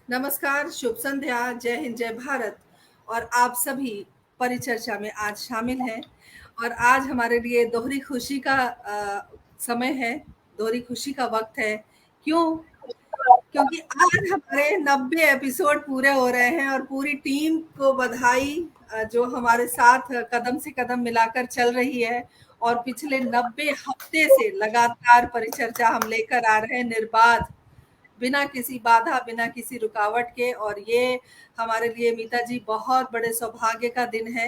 नमस्कार, शुभ संध्या, जय हिंद, जय भारत। और आप सभी परिचर्चा में आज शामिल हैं। और आज हमारे लिए दोहरी खुशी का समय है, दोहरी खुशी का वक़्त है। क्यों? क्योंकि आज हमारे 90 एपिसोड पूरे हो रहे हैं और पूरी टीम को बधाई, जो हमारे साथ कदम से कदम मिलाकर चल रही है और पिछले 90 हफ्ते से लगातार परिचर्चा हम लेकर आ रहे हैं निर्बाध, बिना किसी बाधा, बिना किसी रुकावट के। और ये हमारे लिए मीता जी बहुत बड़े सौभाग्य का दिन है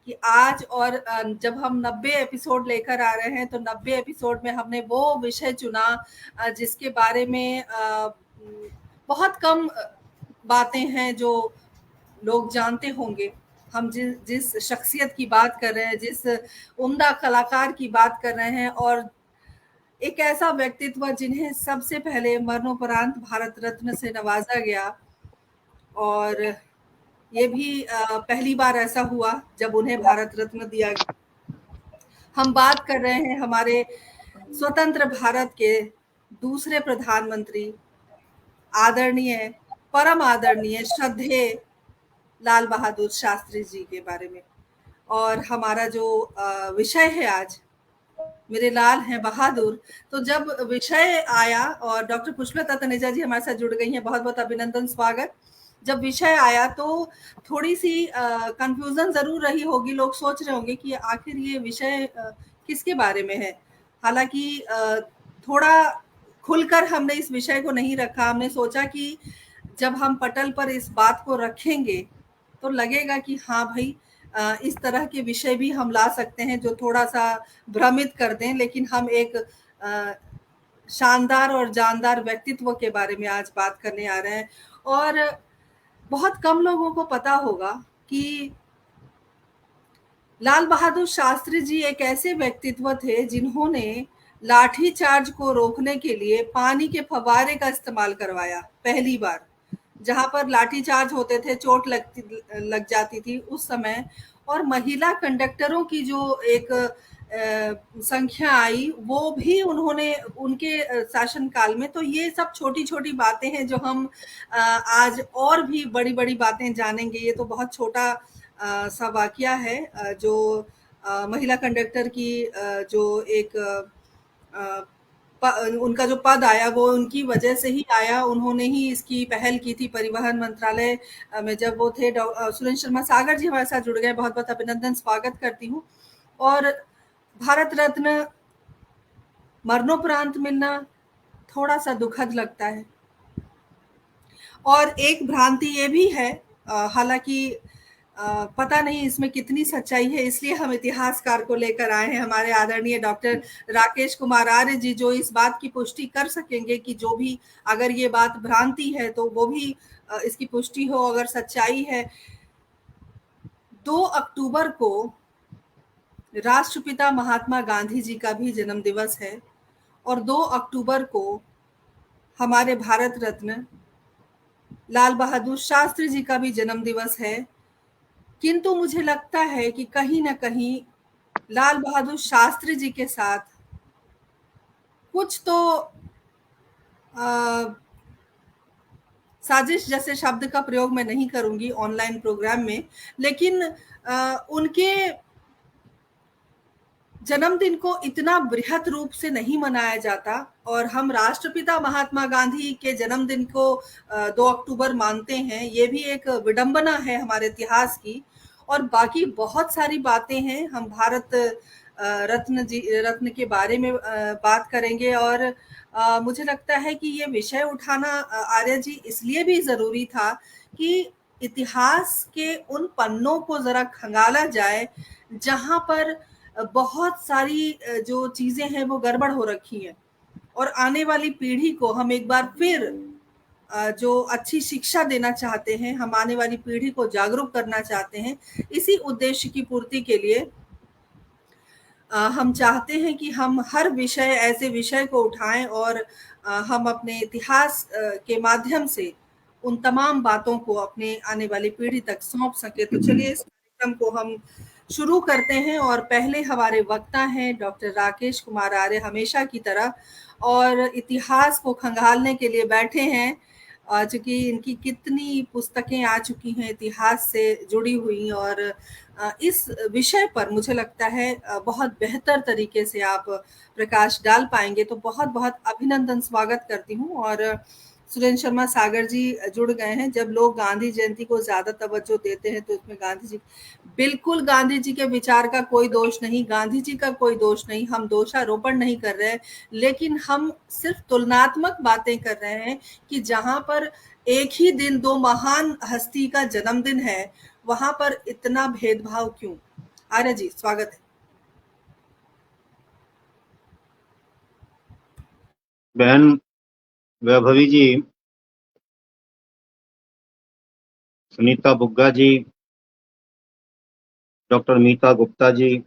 कि आज और जब हम 90 एपिसोड लेकर आ रहे हैं तो 90 एपिसोड में हमने वो विषय चुना जिसके बारे में बहुत कम बातें हैं जो लोग जानते होंगे। हम जिस शख्सियत की बात कर रहे हैं, जिस उम्दा कलाकार की बात कर रहे हैं, और एक ऐसा व्यक्तित्व जिन्हें सबसे पहले मरणोपरांत भारत रत्न से नवाजा गया। और ये भी पहली बार ऐसा हुआ जब उन्हें भारत रत्न दिया गया। हम बात कर रहे हैं हमारे स्वतंत्र भारत के दूसरे प्रधानमंत्री, आदरणीय, परम आदरणीय, श्रद्धेय लाल बहादुर शास्त्री जी के बारे में। और हमारा जो विषय है आज, मेरे लाल हैं बहादुर। तो जब विषय आया और डॉक्टर पुष्पलता तनेजा जी हमारे साथ जुड़ गई हैं, बहुत बहुत अभिनंदन, स्वागत। जब विषय आया तो थोड़ी सी कंफ्यूजन जरूर रही होगी, लोग सोच रहे होंगे कि आखिर ये विषय किसके बारे में है। हालांकि थोड़ा खुलकर हमने इस विषय को नहीं रखा। हमने सोचा कि जब हम पटल पर इस बात को रखेंगे तो लगेगा कि हाँ भाई, इस तरह के विषय भी हम ला सकते हैं जो थोड़ा सा भ्रमित कर दें, लेकिन हम एक शानदार और जानदार व्यक्तित्व के बारे में आज बात करने आ रहे हैं। और बहुत कम लोगों को पता होगा कि लाल बहादुर शास्त्री जी एक ऐसे व्यक्तित्व थे जिन्होंने लाठी चार्ज को रोकने के लिए पानी के फव्वारे का इस्तेमाल करवाया पहली बार। जहां पर लाठी चार्ज होते थे, चोट लग जाती थी उस समय। और महिला कंडक्टरों की जो एक संख्या आई, वो भी उन्होंने उनके शासनकाल में। तो ये सब छोटी छोटी बातें हैं जो हम आज और भी बड़ी बड़ी बातें जानेंगे। ये तो बहुत छोटा सा वाकया है, जो महिला कंडक्टर की जो एक उनका जो पद आया वो उनकी वजह से ही आया। उन्होंने ही इसकी पहल की थी परिवहन मंत्रालय में जब वो थे। सुरेंद्र शर्मा सागर जी हमारे साथ जुड़ गए, बहुत बहुत अभिनंदन, स्वागत करती हूँ। और भारत रत्न मरणोपरांत मिलना थोड़ा सा दुखद लगता है। और एक भ्रांति ये भी है, हालांकि पता नहीं इसमें कितनी सच्चाई है, इसलिए हम इतिहासकार को लेकर आए हैं, हमारे आदरणीय डॉक्टर राकेश कुमार आर्य जी, जो इस बात की पुष्टि कर सकेंगे कि जो भी, अगर ये बात भ्रांति है तो वो भी इसकी पुष्टि हो, अगर सच्चाई है। 2 अक्टूबर को राष्ट्रपिता महात्मा गांधी जी का भी जन्म दिवस है और 2 अक्टूबर को हमारे भारत रत्न लाल बहादुर शास्त्री जी का भी जन्म दिवस है। किंतु मुझे लगता है कि कहीं ना कहीं लाल बहादुर शास्त्री जी के साथ कुछ तो साजिश जैसे शब्द का प्रयोग मैं नहीं करूंगी ऑनलाइन प्रोग्राम में, लेकिन उनके जन्मदिन को इतना बृहत रूप से नहीं मनाया जाता। और हम राष्ट्रपिता महात्मा गांधी के जन्मदिन को 2 अक्टूबर मानते हैं। ये भी एक विडंबना है हमारे इतिहास की। और बाकी बहुत सारी बातें हैं, हम भारत रत्न के बारे में बात करेंगे। और मुझे लगता है कि ये विषय उठाना आर्य जी इसलिए भी जरूरी था कि इतिहास के उन पन्नों को जरा खंगाला जाए जहां पर बहुत सारी जो चीजें हैं वो गड़बड़ हो रखी हैं। और आने वाली पीढ़ी को हम एक बार फिर जो अच्छी शिक्षा देना चाहते हैं, हम आने वाली पीढ़ी को जागरूक करना चाहते हैं। इसी उद्देश्य की पूर्ति के लिए हम चाहते हैं कि हम हर विषय, ऐसे विषय को उठाएं और हम अपने इतिहास के माध्यम से उन तमाम बातों को अपने आने वाली पीढ़ी तक सौंप सके। तो चलिए इस कार्यक्रम को हम शुरू करते हैं। और पहले हमारे वक्ता हैं डॉक्टर राकेश कुमार आर्य, हमेशा की तरह, और इतिहास को खंगालने के लिए बैठे हैं चूँकि इनकी कितनी पुस्तकें आ चुकी हैं इतिहास से जुड़ी हुई, और इस विषय पर मुझे लगता है बहुत बेहतर तरीके से आप प्रकाश डाल पाएँगे, तो बहुत-बहुत अभिनंदन स्वागत करती हूँ। और सुरेंद्र शर्मा सागर जी जुड़ गए हैं। जब लोग गांधी जयंती को ज़्यादा तवज्जो देते हैं, तो इसमें गांधी जी, बिल्कुल गांधी जी के विचार का कोई दोष नहीं, गांधी जी का कोई दोष नहीं, हम दोषारोपण नहीं कर रहे हैं, लेकिन हम सिर्फ तुलनात्मक बातें कर रहे हैं कि जहां पर एक ही दिन 2 महान हस्ती का जन्मदिन है, वहां पर इतना भेदभाव क्यों? आर्य जी, स्वागत है। बहन वैभवी जी, सुनीता बुग्गा जी, डॉक्टर मीता गुप्ता जी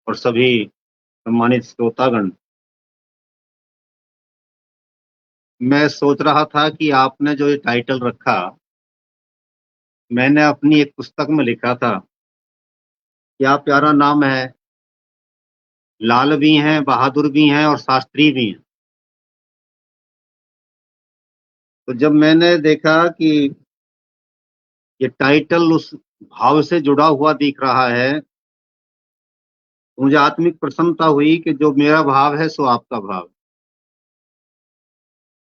और सभी सम्मानित श्रोतागण, मैं सोच रहा था कि आपने जो ये टाइटल रखा, मैंने अपनी एक पुस्तक में लिखा था, क्या प्यारा नाम है, लाल भी हैं, बहादुर भी हैं और शास्त्री भी हैं। तो जब मैंने देखा कि ये टाइटल उस भाव से जुड़ा हुआ दिख रहा है, तो मुझे आत्मिक प्रसन्नता हुई कि जो मेरा भाव है सो आपका भाव है।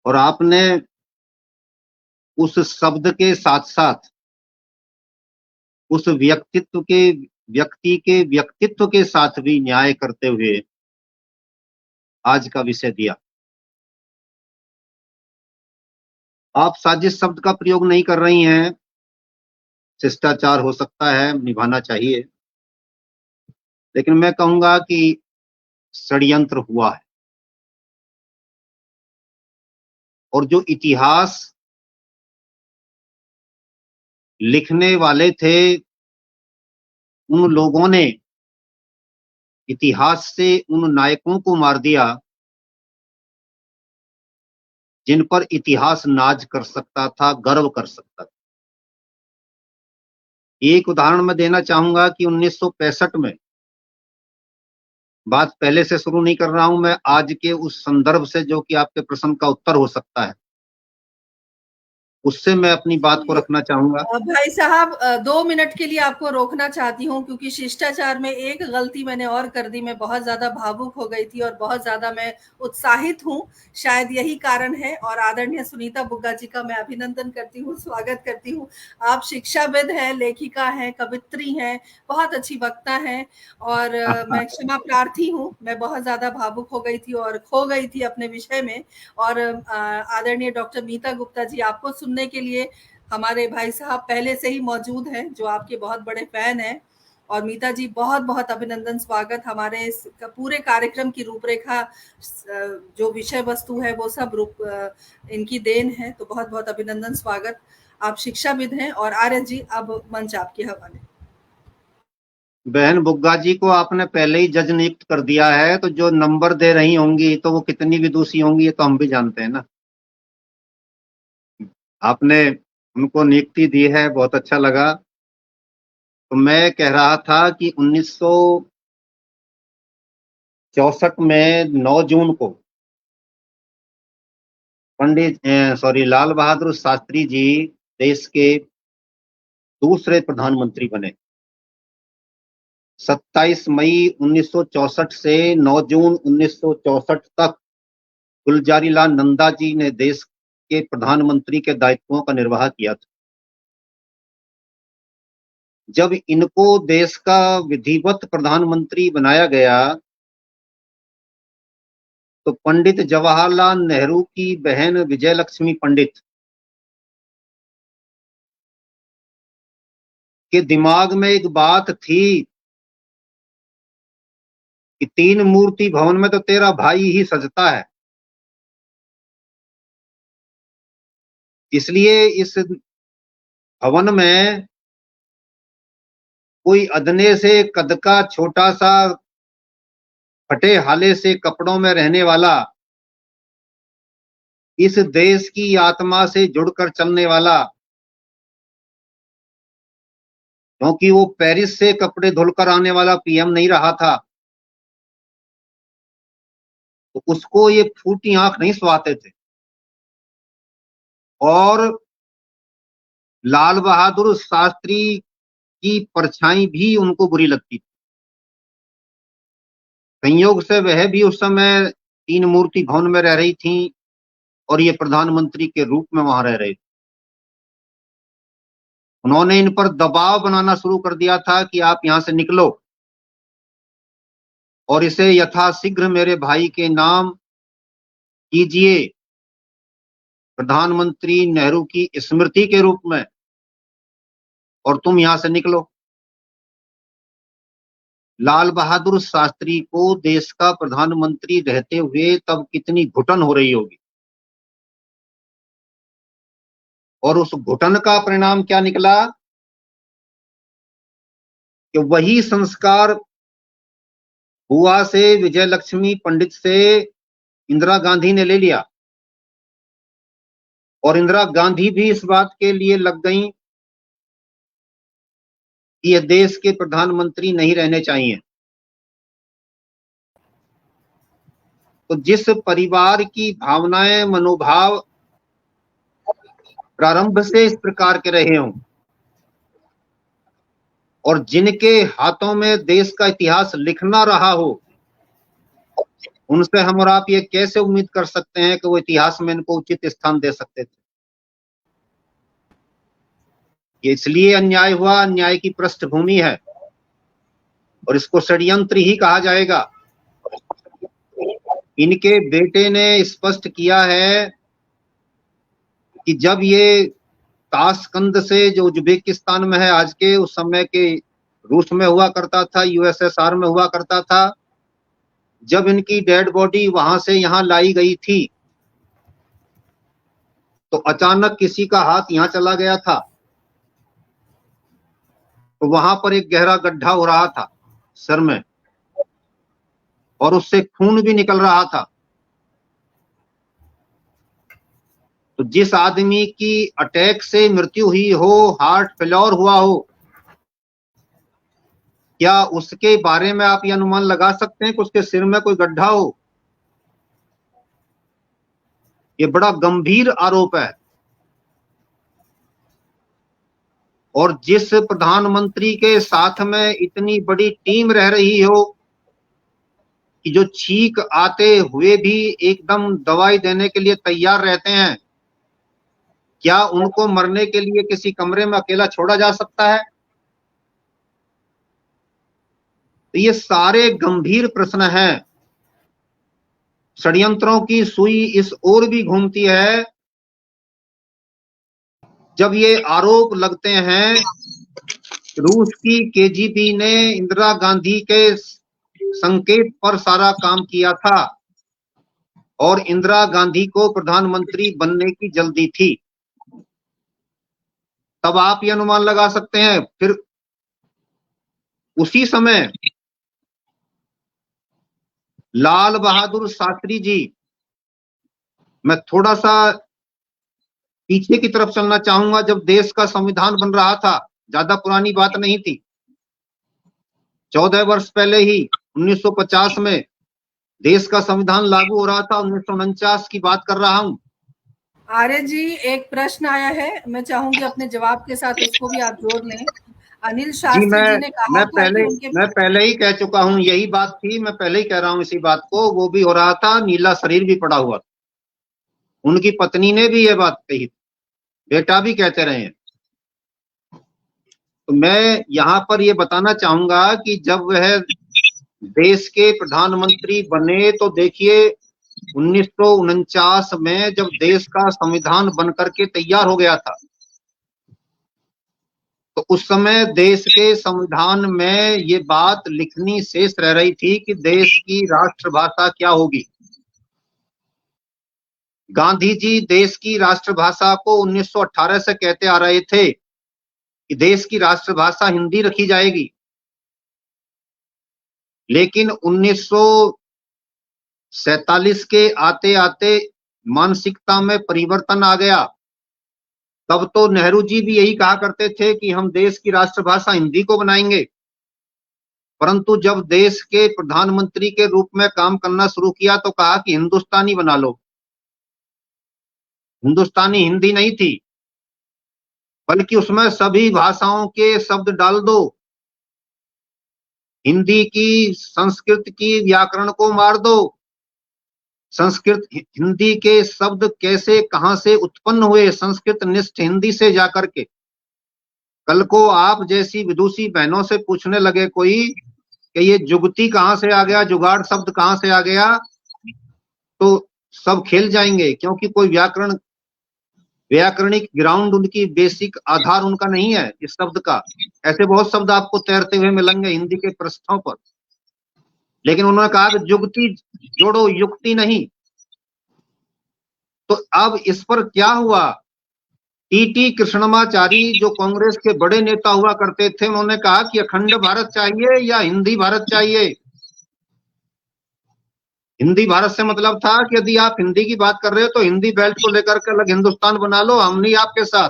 और आपने उस शब्द के साथ साथ उस व्यक्ति के व्यक्तित्व के साथ भी न्याय करते हुए आज का विषय दिया। आप साजिश शब्द का प्रयोग नहीं कर रही हैं, शिष्टाचार हो सकता है, निभाना चाहिए, लेकिन मैं कहूंगा कि षड्यंत्र हुआ है। और जो इतिहास लिखने वाले थे, उन लोगों ने इतिहास से उन नायकों को मार दिया जिन पर इतिहास नाज कर सकता था, गर्व कर सकता था। एक उदाहरण मैं देना चाहूंगा कि 1965 में, बात पहले से शुरू नहीं कर रहा हूं मैं, आज के उस संदर्भ से जो कि आपके प्रश्न का उत्तर हो सकता है, उससे मैं अपनी बात को रखना चाहूंगा। भाई साहब, 2 मिनट के लिए आपको रोकना चाहती हूँ, क्योंकि शिष्टाचार में एक गलती मैंने और कर दी। मैं बहुत ज़्यादा भावुक हो गई थी और बहुत ज़्यादा मैं उत्साहित हूँ, शायद यही कारण है। और आदरणीय सुनीता बुग्गा जी का मैं अभिनंदन करती हूँ, स्वागत करती हूँ। आप शिक्षाविद हैं, लेखिका हैं, कवित्री हैं, बहुत अच्छी वक्ता हैं, और मैं क्षमा प्रार्थी हूँ। मैं बहुत ज़्यादा भावुक हो गई थी और खो गई थी अपने विषय में। और आदरणीय डॉक्टर मीता गुप्ता जी, आपको सुनने के लिए हमारे भाई साहब पहले से ही मौजूद हैं, जो आपके बहुत बड़े फैन हैं। और मीता जी, बहुत-बहुत अभिनंदन, स्वागत। हमारे इस पूरे कार्यक्रम की रूपरेखा, जो विषय वस्तु है, वो सब इनकी देन है। तो बहुत-बहुत अभिनंदन, स्वागत। आप शिक्षाविद हैं। और आर्य जी, अब मंच आपके हवाले। बहन बुग्गा जी को आपने पहले ही जज नियुक्त कर दिया है, तो जो नंबर दे रही होंगी तो वो कितनी विदुषी होंगी, ये तो हम भी जानते हैं ना। आपने उनको नियुक्ति दी है, बहुत अच्छा लगा। तो मैं कह रहा था कि 1964 में 9 जून को लाल बहादुर शास्त्री जी देश के दूसरे प्रधानमंत्री बने। 27 मई 1964 से 9 जून 1964 तक गुलजारीलाल नंदा जी ने देश के प्रधानमंत्री के दायित्वों का निर्वाह किया था। जब इनको देश का विधिवत प्रधानमंत्री बनाया गया, तो पंडित जवाहरलाल नेहरू की बहन विजयलक्ष्मी पंडित के दिमाग में एक बात थी कि 3 मूर्ति भवन में तो तेरा भाई ही सजता है, इसलिए इस भवन में कोई अदने से कद का छोटा सा फटे हाले से कपड़ों में रहने वाला, इस देश की आत्मा से जुड़कर चलने वाला, क्योंकि वो पेरिस से कपड़े धुलकर आने वाला पीएम नहीं रहा था, तो उसको ये फूटी आंख नहीं सुहाते थे। और लाल बहादुर शास्त्री की परछाई भी उनको बुरी लगती थी। संयोग से वह भी उस समय तीन मूर्ति भवन में रह रही थी और ये प्रधानमंत्री के रूप में वहां रह रहे थे। उन्होंने इन पर दबाव बनाना शुरू कर दिया था कि आप यहां से निकलो और इसे यथाशीघ्र मेरे भाई के नाम कीजिए, प्रधानमंत्री नेहरू की स्मृति के रूप में, और तुम यहां से निकलो। लाल बहादुर शास्त्री को देश का प्रधानमंत्री रहते हुए तब कितनी घुटन हो रही होगी, और उस घुटन का परिणाम क्या निकला कि वही संस्कार बुआ से, विजय लक्ष्मी पंडित से इंदिरा गांधी ने ले लिया, और इंदिरा गांधी भी इस बात के लिए लग गई कि यह देश के प्रधानमंत्री नहीं रहने चाहिए। तो जिस परिवार की भावनाएं, मनोभाव प्रारंभ से इस प्रकार के रहे हों और जिनके हाथों में देश का इतिहास लिखना रहा हो, उनसे हम और आप ये कैसे उम्मीद कर सकते हैं कि वो इतिहास में इनको उचित स्थान दे सकते थे। ये इसलिए अन्याय हुआ, अन्याय की पृष्ठभूमि है और इसको षड्यंत्र ही कहा जाएगा। इनके बेटे ने स्पष्ट किया है कि जब ये ताशकंद से, जो उज्बेकिस्तान में है आज के, उस समय के रूस में हुआ करता था, यूएसएसआर में हुआ करता था, जब इनकी डेड बॉडी वहां से यहां लाई गई थी तो अचानक किसी का हाथ यहां चला गया था, तो वहां पर एक गहरा गड्ढा हो रहा था सर में और उससे खून भी निकल रहा था। तो जिस आदमी की अटैक से मृत्यु हुई हो, हार्ट फेल्योर हुआ हो, क्या उसके बारे में आप ये अनुमान लगा सकते हैं कि उसके सिर में कोई गड्ढा हो? ये बड़ा गंभीर आरोप है। और जिस प्रधानमंत्री के साथ में इतनी बड़ी टीम रह रही हो कि जो छींक आते हुए भी एकदम दवाई देने के लिए तैयार रहते हैं, क्या उनको मरने के लिए किसी कमरे में अकेला छोड़ा जा सकता है? तो ये सारे गंभीर प्रश्न हैं। षड्यंत्रों की सुई इस ओर भी घूमती है जब ये आरोप लगते हैं रूस की केजीबी ने इंदिरा गांधी के संकेत पर सारा काम किया था और इंदिरा गांधी को प्रधानमंत्री बनने की जल्दी थी। तब आप ये अनुमान लगा सकते हैं। फिर उसी समय लाल बहादुर शास्त्री जी, मैं थोड़ा सा पीछे की तरफ चलना चाहूंगा, जब देश का संविधान बन रहा था, ज्यादा पुरानी बात नहीं थी, 14 वर्ष पहले ही 1950 में देश का संविधान लागू हो रहा था। 1949 की बात कर रहा हूं। आर्य जी, एक प्रश्न आया है, मैं चाहूंगी अपने जवाब के साथ उसको भी आप जोड़ लें। अनिल जी, शास्त्री जी ने कहा था कि उनके मैं पहले ही कह चुका हूं, यही बात थी, मैं पहले ही कह रहा हूं इसी बात को। वो भी हो रहा था, नीला शरीर भी पड़ा हुआ था, उनकी पत्नी ने भी ये बात कही, बेटा भी कहते रहे हैं। तो मैं यहाँ पर ये बताना चाहूंगा कि जब वह देश के प्रधानमंत्री बने तो देखिए 1949 में जब देश का संविधान बनकर के तैयार हो गया था, तो उस समय देश के संविधान में ये बात लिखनी शेष रह रही थी कि देश की राष्ट्रभाषा क्या होगी। गांधी जी देश की राष्ट्रभाषा को 1918 से कहते आ रहे थे कि देश की राष्ट्रभाषा हिंदी रखी जाएगी, लेकिन 1947 के आते आते मानसिकता में परिवर्तन आ गया। तब तो नेहरू जी भी यही कहा करते थे कि हम देश की राष्ट्रभाषा हिंदी को बनाएंगे, परंतु जब देश के प्रधानमंत्री के रूप में काम करना शुरू किया तो कहा कि हिंदुस्तानी बना लो। हिंदुस्तानी हिंदी नहीं थी, बल्कि उसमें सभी भाषाओं के शब्द डाल दो, हिंदी की संस्कृत की व्याकरण को मार दो, संस्कृत हिंदी के शब्द कैसे कहां से उत्पन्न हुए संस्कृत निष्ठ हिंदी से जाकर के। कल को आप जैसी विदुषी बहनों से पूछने लगे कोई कि ये जुगती कहां से आ गया, जुगाड़ शब्द कहां से आ गया, तो सब खेल जाएंगे, क्योंकि कोई व्याकरणिक ग्राउंड उनकी बेसिक आधार उनका नहीं है इस शब्द का। ऐसे बहुत शब्द आपको तैरते हुए मिलेंगे हिंदी के पृष्ठों पर, लेकिन उन्होंने कहा कि जुगती जोड़ो, युक्ति नहीं। तो अब इस पर क्या हुआ, टीटी कृष्णमाचारी जो कांग्रेस के बड़े नेता हुआ करते थे, उन्होंने कहा कि अखंड भारत चाहिए या हिंदी भारत चाहिए। हिंदी भारत से मतलब था कि यदि आप हिंदी की बात कर रहे हो तो हिंदी बेल्ट को लेकर के अलग हिंदुस्तान बना लो, हम नहीं आपके साथ।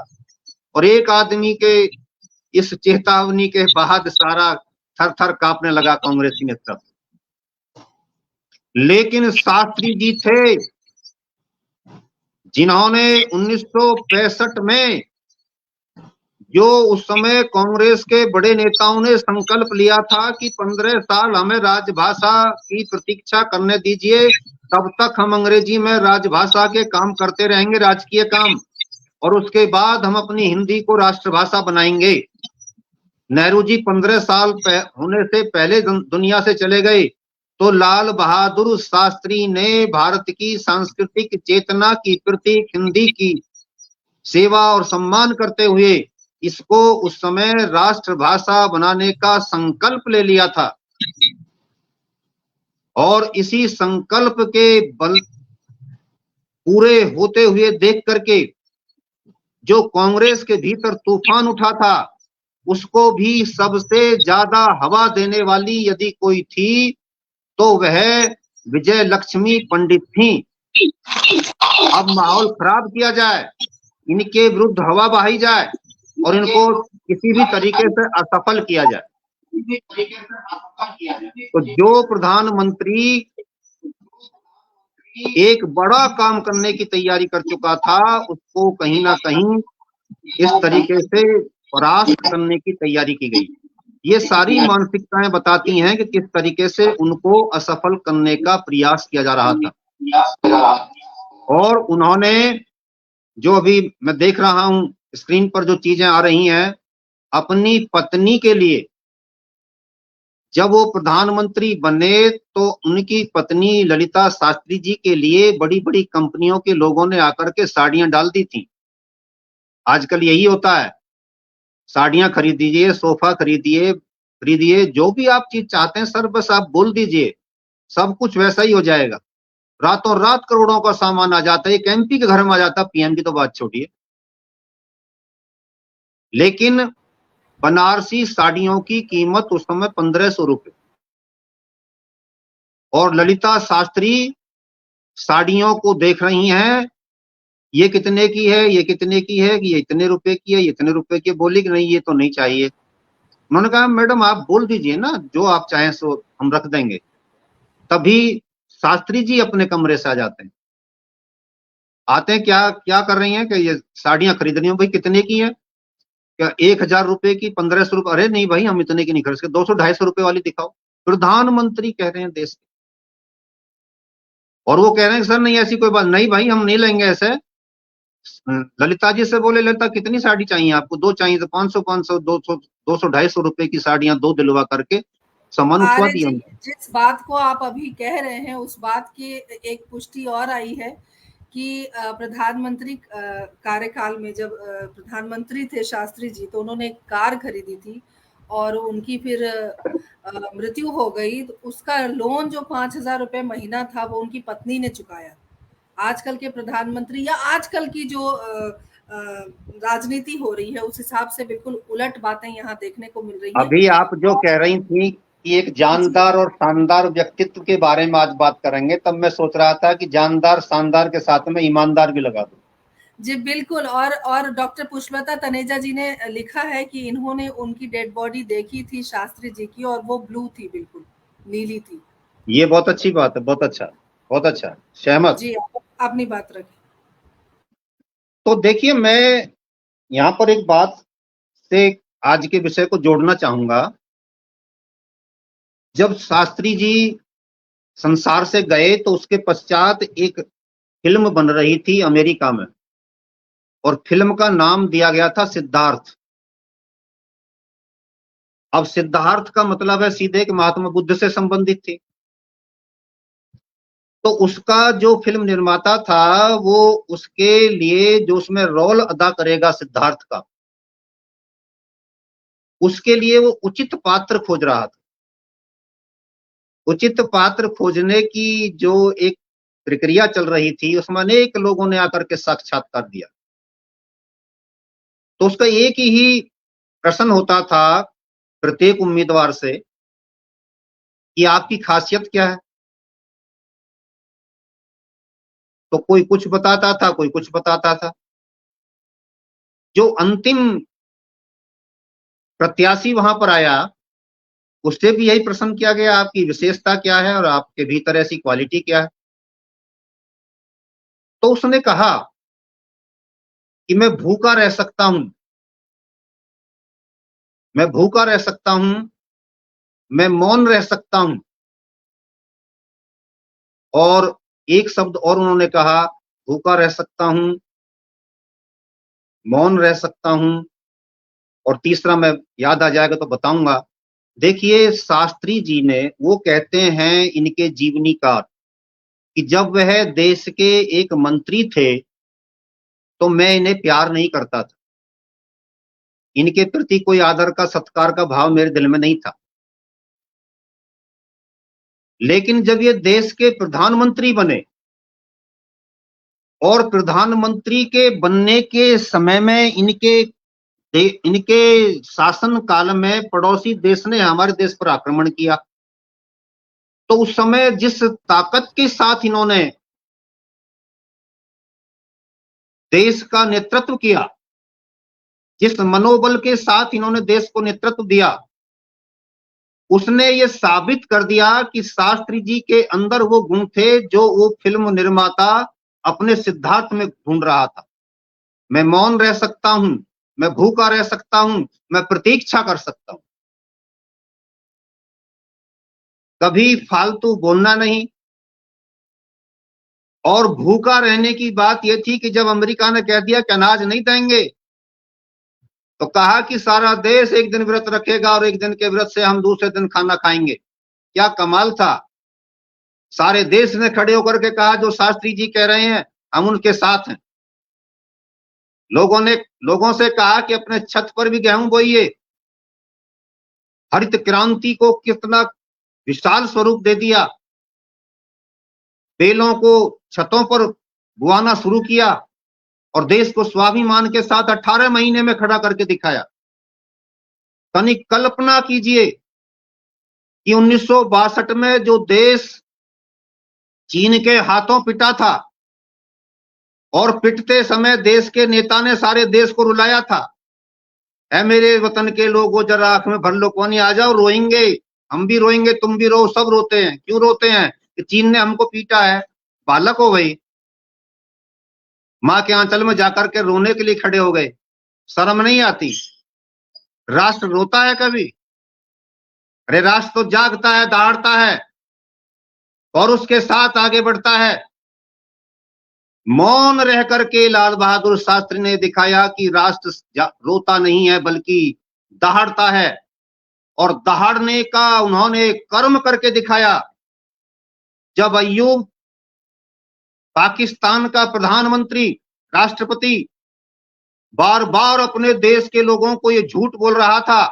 और एक आदमी के इस चेतावनी के बाद सारा थर थर कांपने लगा कांग्रेसी नेतृत्व। लेकिन शास्त्री जी थे जिन्होंने 1965 में, जो उस समय कांग्रेस के बड़े नेताओं ने संकल्प लिया था कि 15 साल हमें राजभाषा की प्रतीक्षा करने दीजिए, तब तक हम अंग्रेजी में राजभाषा के काम करते रहेंगे, राजकीय काम, और उसके बाद हम अपनी हिंदी को राष्ट्रभाषा बनाएंगे। नेहरू जी 15 साल होने से पहले दुनिया से चले गए, तो लाल बहादुर शास्त्री ने भारत की सांस्कृतिक चेतना की प्रतीक हिंदी की सेवा और सम्मान करते हुए इसको उस समय राष्ट्रभाषा बनाने का संकल्प ले लिया था। और इसी संकल्प के बल पूरे होते हुए देख करके जो कांग्रेस के भीतर तूफान उठा था, उसको भी सबसे ज्यादा हवा देने वाली यदि कोई थी तो वह विजय लक्ष्मी पंडित थी। अब माहौल खराब किया जाए, इनके विरुद्ध हवा बहाई जाए और इनको किसी भी तरीके से असफल किया जाए। तो जो प्रधानमंत्री एक बड़ा काम करने की तैयारी कर चुका था, उसको कहीं ना कहीं इस तरीके से परास्त करने की तैयारी की गई। ये सारी मानसिकताएं बताती हैं कि किस तरीके से उनको असफल करने का प्रयास किया जा रहा था। और उन्होंने, जो अभी मैं देख रहा हूं स्क्रीन पर जो चीजें आ रही हैं, अपनी पत्नी के लिए, जब वो प्रधानमंत्री बने तो उनकी पत्नी ललिता शास्त्री जी के लिए बड़ी बड़ी कंपनियों के लोगों ने आकर के साड़ियां डाल दी थी। आजकल यही होता है, साड़ियां खरीदिए, सोफा खरीदिए, जो भी आप चीज चाहते हैं सर, बस आप बोल दीजिए, सब कुछ वैसा ही हो जाएगा। रातों रात करोड़ों का सामान आ जाता है, एक एमपी के घर में आ जाता, पीएम की तो बात छोड़िए। लेकिन बनारसी साड़ियों की कीमत उस समय 1500 रुपए, और ललिता शास्त्री साड़ियों को देख रही हैं, ये कितने की है, ये कितने की है, ये इतने रुपए की है, ये इतने रुपए की। बोली कि नहीं ये तो नहीं चाहिए। उन्होंने कहा मैडम आप बोल दीजिए ना, जो आप चाहें सो हम रख देंगे। तभी शास्त्री जी अपने कमरे से आ जाते हैं, आते हैं, क्या क्या कर रही हैं, कि ये साड़ियां खरीद रही हूँ। भाई कितने की है, क्या 1000 रुपए की, 1500 रुपए? अरे नहीं भाई हम इतने की नहीं खरीद सकते, 200-250 रुपए वाली दिखाओ। प्रधानमंत्री कह रहे हैं देश के, और वो कह रहे हैं सर नहीं ऐसी कोई बात नहीं, भाई हम नहीं लेंगे ऐसे। ललिता जी से बोले ललिता कितनी साड़ी चाहिए आपको? दो चाहिए तो 500 500 200 200-250 रुपए की साड़ियां दो दिलवा करके सामान उठवा आर्य दिया। जी, जिस बात को आप अभी कह रहे हैं उस बात की एक पुष्टि और आई है कि प्रधानमंत्री कार्यकाल में जब प्रधानमंत्री थे शास्त्री जी, तो उन्होंने एक कार खरीदी थी और उनकी फिर मृत्यु हो गई, तो उसका लोन जो 5000 रुपए महीना था वो उनकी पत्नी ने चुकाया। आजकल के प्रधानमंत्री या आजकल की जो राजनीति हो रही है उस हिसाब से बिल्कुल उलट बातें यहाँ देखने को मिल रही हैं। अभी आप जो कह रही थी कि एक जानदार और शानदार व्यक्तित्व के बारे में आज बात करेंगे, तब मैं सोच रहा था कि जानदार शानदार के साथ में ईमानदार भी लगा दूं। जी बिल्कुल। और डॉक्टर पुष्पलता तनेजा जी ने लिखा है कि इन्होंने उनकी डेड बॉडी देखी थी शास्त्री जी की, और वो ब्लू थी, बिल्कुल नीली थी। ये बहुत अच्छी बात है, बहुत अच्छा, बहुत अच्छा, सहमत। जी अपनी बात रखें। तो देखिए, मैं यहाँ पर एक बात से आज के विषय को जोड़ना चाहूंगा। जब शास्त्री जी संसार से गए तो उसके पश्चात एक फिल्म बन रही थी अमेरिका में, और फिल्म का नाम दिया गया था सिद्धार्थ। अब सिद्धार्थ का मतलब है सीधे कि महात्मा बुद्ध से संबंधित थी। तो उसका जो फिल्म निर्माता था वो उसके लिए जो उसमें रोल अदा करेगा सिद्धार्थ का, उसके लिए वो उचित पात्र खोज रहा था। उचित पात्र खोजने की जो एक प्रक्रिया चल रही थी उसमें अनेक लोगों ने आकर के साक्षात्कार दिया। तो उसका एक ही प्रश्न होता था प्रत्येक उम्मीदवार से कि आपकी खासियत क्या है। तो कोई कुछ बताता था, कोई कुछ बताता था। जो अंतिम प्रत्याशी वहां पर आया उससे भी यही प्रश्न किया गया, आपकी विशेषता क्या है और आपके भीतर ऐसी क्वालिटी क्या है। तो उसने कहा कि मैं भूखा रह सकता हूं, मैं भूखा रह सकता हूं, मैं मौन रह सकता हूं, और एक शब्द और उन्होंने कहा, भूखा रह सकता हूं, मौन रह सकता हूं, और तीसरा मैं याद आ जाएगा तो बताऊंगा। देखिए, शास्त्री जी ने वो कहते हैं इनके जीवनीकार कि जब वह देश के एक मंत्री थे तो मैं इन्हें प्यार नहीं करता था, इनके प्रति कोई आदर का सत्कार का भाव मेरे दिल में नहीं था। लेकिन जब ये देश के प्रधानमंत्री बने और प्रधानमंत्री के बनने के समय में इनके शासन काल में पड़ोसी देश ने हमारे देश पर आक्रमण किया, तो उस समय जिस ताकत के साथ इन्होंने देश का नेतृत्व किया, जिस मनोबल के साथ इन्होंने देश को नेतृत्व दिया, उसने ये साबित कर दिया कि शास्त्री जी के अंदर वो गुण थे जो वो फिल्म निर्माता अपने सिद्धार्थ में ढूंढ रहा था। मैं मौन रह सकता हूं, मैं भूखा रह सकता हूं, मैं प्रतीक्षा कर सकता हूं, कभी फालतू बोलना नहीं। और भूखा रहने की बात यह थी कि जब अमेरिका ने कह दिया कि अनाज नहीं देंगे, तो कहा कि सारा देश एक दिन व्रत रखेगा और एक दिन के व्रत से हम दूसरे दिन खाना खाएंगे। क्या कमाल था। सारे देश ने खड़े होकर के कहा जो शास्त्री जी कह रहे हैं हम उनके साथ हैं। लोगों से कहा कि अपने छत पर भी गेहूं बोइए। हरित क्रांति को कितना विशाल स्वरूप दे दिया। बेलों को छतों पर बुआना शुरू किया और देश को स्वाभिमान के साथ 18 महीने में खड़ा करके दिखाया। तनिक कल्पना कीजिए कि 1962 में जो देश चीन के हाथों पिटा था और पिटते समय देश के नेता ने सारे देश को रुलाया था, ऐ मेरे वतन के लोगों जरा आंख में भर लो, पानी आ जाओ, रोएंगे, हम भी रोएंगे, तुम भी रो, सब रोते हैं। क्यों रोते हैं? कि चीन ने हमको पीटा है। बालक हो गई, मां के आंचल में जाकर के रोने के लिए खड़े हो गए। शर्म नहीं आती? राष्ट्र रोता है कभी? अरे राष्ट्र तो जागता है, दहाड़ता है और उसके साथ आगे बढ़ता है। मौन रह करके लाल बहादुर शास्त्री ने दिखाया कि राष्ट्र रोता नहीं है बल्कि दहाड़ता है, और दहाड़ने का उन्होंने कर्म करके दिखाया। जब अय्यूब पाकिस्तान का प्रधानमंत्री, राष्ट्रपति, बार बार अपने देश के लोगों को ये झूठ बोल रहा था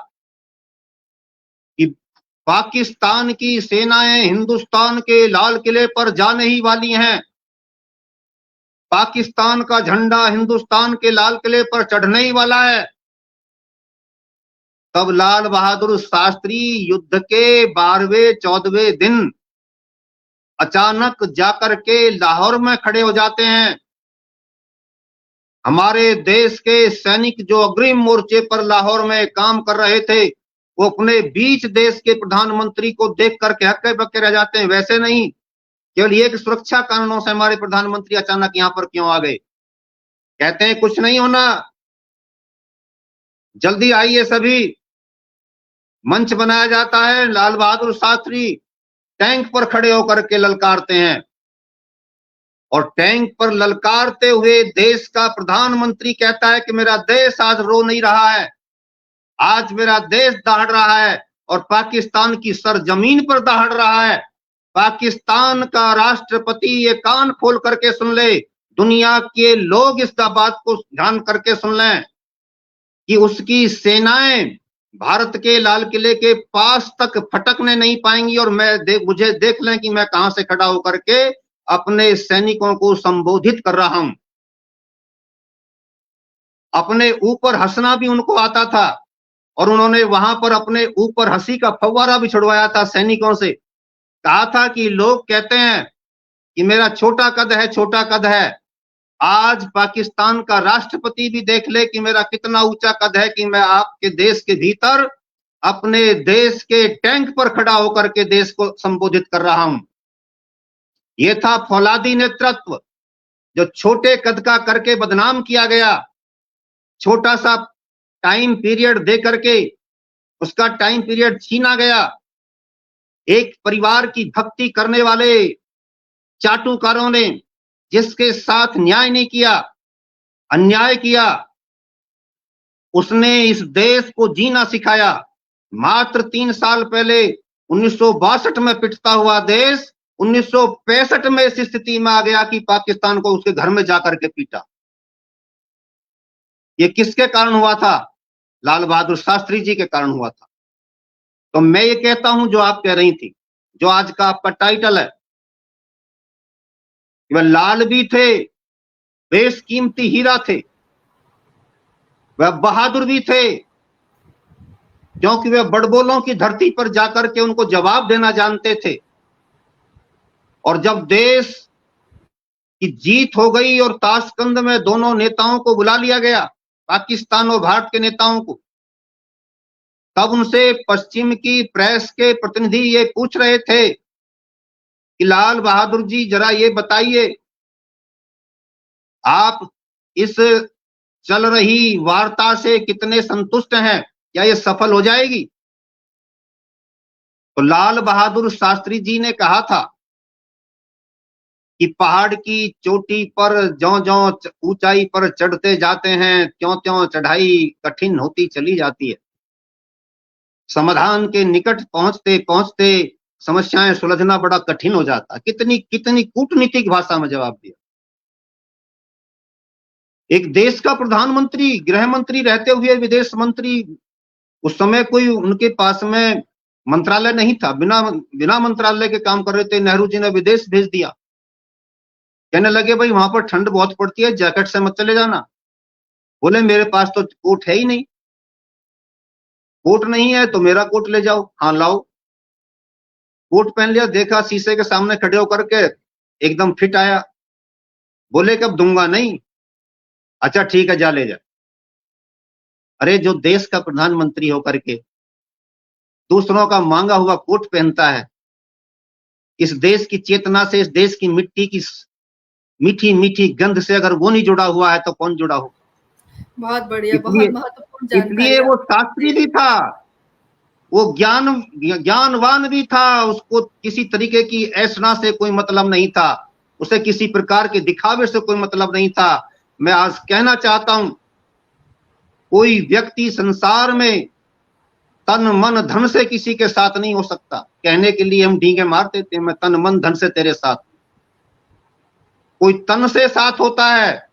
कि पाकिस्तान की सेनाएं हिंदुस्तान के लाल किले पर जाने ही वाली हैं, पाकिस्तान का झंडा हिंदुस्तान के लाल किले पर चढ़ने ही वाला है, तब लाल बहादुर शास्त्री युद्ध के 12वें 14वें दिन अचानक जाकर के लाहौर में खड़े हो जाते हैं। हमारे देश के सैनिक जो अग्रिम मोर्चे पर लाहौर में काम कर रहे थे, वो अपने बीच देश के प्रधानमंत्री को देख करके हक्के बक्के रह जाते हैं। वैसे नहीं, केवल एक सुरक्षा कारणों से हमारे प्रधानमंत्री अचानक यहां पर क्यों आ गए। कहते हैं कुछ नहीं होना, जल्दी आइए सभी। मंच बनाया जाता है, लाल बहादुर शास्त्री टैंक पर खड़े होकर के ललकारते हैं, और टैंक पर ललकारते हुए देश का प्रधानमंत्री कहता है कि मेरा देश आज रो नहीं रहा है, आज मेरा देश दहाड़ रहा है, और पाकिस्तान की सरजमीन पर दहाड़ रहा है। पाकिस्तान का राष्ट्रपति ये कान खोल करके सुन ले, दुनिया के लोग इस बात को ध्यान करके सुन लें कि उसकी सेनाएं भारत के लाल किले के पास तक फटकने नहीं पाएंगी, और मुझे देख लें कि मैं कहां से खड़ा होकर के अपने सैनिकों को संबोधित कर रहा हूं। अपने ऊपर हंसना भी उनको आता था, और उन्होंने वहां पर अपने ऊपर हंसी का फव्वारा भी छुड़वाया था सैनिकों से। कहा था कि लोग कहते हैं कि मेरा छोटा कद है, छोटा कद है। आज पाकिस्तान का राष्ट्रपति भी देख ले कि मेरा कितना ऊंचा कद है, कि मैं आपके देश के भीतर अपने देश के टैंक पर खड़ा होकर के देश को संबोधित कर रहा हूं। ये था फौलादी नेतृत्व, जो छोटे कद का करके बदनाम किया गया, छोटा सा टाइम पीरियड दे करके उसका टाइम पीरियड छीना गया। एक परिवार की भक्ति करने वाले चाटुकारों ने जिसके साथ न्याय नहीं किया, अन्याय किया, उसने इस देश को जीना सिखाया। मात्र 3 साल पहले 1962 में पिटता हुआ देश 1965 में इस स्थिति में आ गया कि पाकिस्तान को उसके घर में जाकर के पीटा। ये किसके कारण हुआ था? लाल बहादुर शास्त्री जी के कारण हुआ था। तो मैं ये कहता हूं, जो आप कह रही थी, जो आज का आपका टाइटल है, वह लाल भी थे, बेशकीमती हीरा थे, वह बहादुर भी थे, क्योंकि वे बड़बोलों की धरती पर जाकर के उनको जवाब देना जानते थे। और जब देश की जीत हो गई और ताशकंद में दोनों नेताओं को बुला लिया गया, पाकिस्तान और भारत के नेताओं को, तब उनसे पश्चिम की प्रेस के प्रतिनिधि ये पूछ रहे थे कि लाल बहादुर जी जरा ये बताइए, आप इस चल रही वार्ता से कितने संतुष्ट हैं, क्या ये सफल हो जाएगी? तो लाल बहादुर शास्त्री जी ने कहा था कि पहाड़ की चोटी पर ज्यों-ज्यों ऊंचाई पर चढ़ते जाते हैं, त्यों-त्यों चढ़ाई कठिन होती चली जाती है। समाधान के निकट पहुंचते पहुंचते समस्याएं सुलझना बड़ा कठिन हो जाता। कितनी कितनी कूटनीतिक भाषा में जवाब दिया। एक देश का प्रधानमंत्री, गृह मंत्री रहते हुए विदेश मंत्री, उस समय कोई उनके पास में मंत्रालय नहीं था, बिना मंत्रालय के काम कर रहे थे। नेहरू जी ने विदेश भेज दिया। कहने लगे भाई वहां पर ठंड बहुत पड़ती है, जैकेट से मत चले जाना। बोले मेरे पास तो कोट है ही नहीं। कोट नहीं है तो मेरा कोट ले जाओ। हाँ लाओ। कोट पहन लिया, देखा शीशे के सामने खड़े होकर के, एकदम फिट आया। बोले कब दूंगा नहीं। अच्छा ठीक है, जा ले जा। अरे जो देश का प्रधानमंत्री होकर के दूसरों का मांगा हुआ कोट पहनता है, इस देश की चेतना से, इस देश की मिट्टी की मीठी मीठी गंध से अगर वो नहीं जुड़ा हुआ है तो कौन जुड़ा हो? बहुत बढ़िया, बहुत महत्वपूर्ण जानकारी। इसलिए वो शास्त्री भी था, वो ज्ञानवान भी था। उसको किसी तरीके की ऐशना से कोई मतलब नहीं था, उसे किसी प्रकार के दिखावे से कोई मतलब नहीं था। मैं आज कहना चाहता हूं, कोई व्यक्ति संसार में तन मन धन से किसी के साथ नहीं हो सकता। कहने के लिए हम डींगे मारते थे, मैं तन मन धन से तेरे साथ। कोई तन से साथ होता है,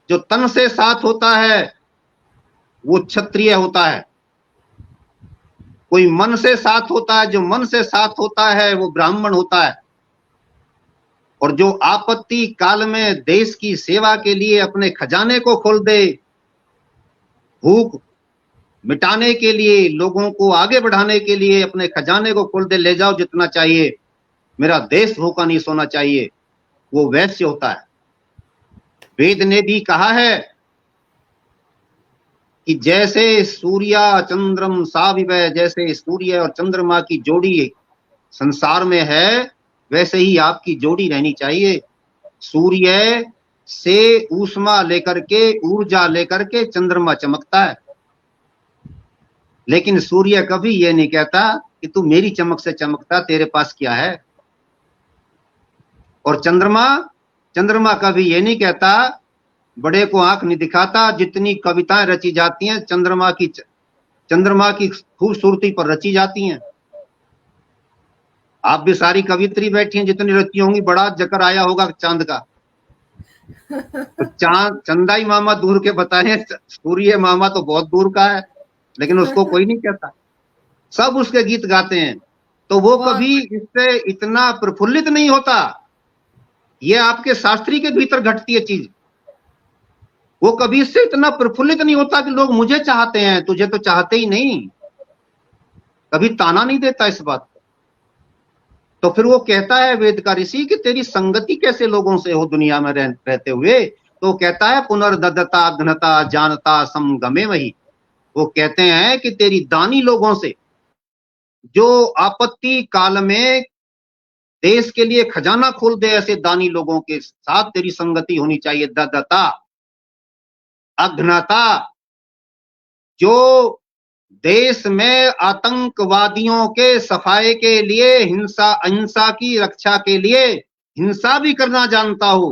जो तन से साथ होता है वो क्षत्रिय होता है। कोई मन से साथ होता है, जो मन से साथ होता है वो ब्राह्मण होता है। और जो आपत्ति काल में देश की सेवा के लिए अपने खजाने को खोल दे, भूख मिटाने के लिए, लोगों को आगे बढ़ाने के लिए अपने खजाने को खोल दे, ले जाओ जितना चाहिए, मेरा देश भूखा नहीं सोना चाहिए, वो वैश्य होता है। वेद ने भी कहा है कि जैसे सूर्या चंद्रम साविवै, जैसे सूर्य और चंद्रमा की जोड़ी संसार में है, वैसे ही आपकी जोड़ी रहनी चाहिए। सूर्य से ऊष्मा लेकर के, ऊर्जा लेकर के चंद्रमा चमकता है, लेकिन सूर्य कभी ये नहीं कहता कि तू मेरी चमक से चमकता, तेरे पास क्या है। और चंद्रमा कभी ये नहीं कहता, बड़े को आंख नहीं दिखाता, जितनी कविताएं रची जाती हैं चंद्रमा की खूबसूरती पर रची जाती हैं। आप भी सारी कवित्री बैठी हैं, जितनी रची होंगी, बड़ा जकर आया होगा चांद का। तो चंदाई मामा दूर के बताए, सूर्य मामा तो बहुत दूर का है, लेकिन उसको कोई नहीं कहता, सब उसके गीत गाते हैं। तो वो कभी इससे इतना प्रफुल्लित नहीं होता। ये आपके शास्त्री के भीतर घटती है चीज। वो कभी इससे इतना प्रफुल्लित नहीं होता कि लोग मुझे चाहते हैं, तुझे तो चाहते ही नहीं। कभी ताना नहीं देता इस बात पर। तो फिर वो कहता है वेद का ऋषि कि तेरी संगति कैसे लोगों से हो दुनिया में रहते हुए। तो कहता है पुनर्ददता घनता जानता समगमे वही। वो कहते हैं कि तेरी दानी लोगों से, जो आपत्ति काल में देश के लिए खजाना खोल दे, ऐसे दानी लोगों के साथ तेरी संगति होनी चाहिए। ददता अघ्नता, जो देश में आतंकवादियों के सफाई के लिए, अहिंसा की रक्षा के लिए हिंसा भी करना जानता हो,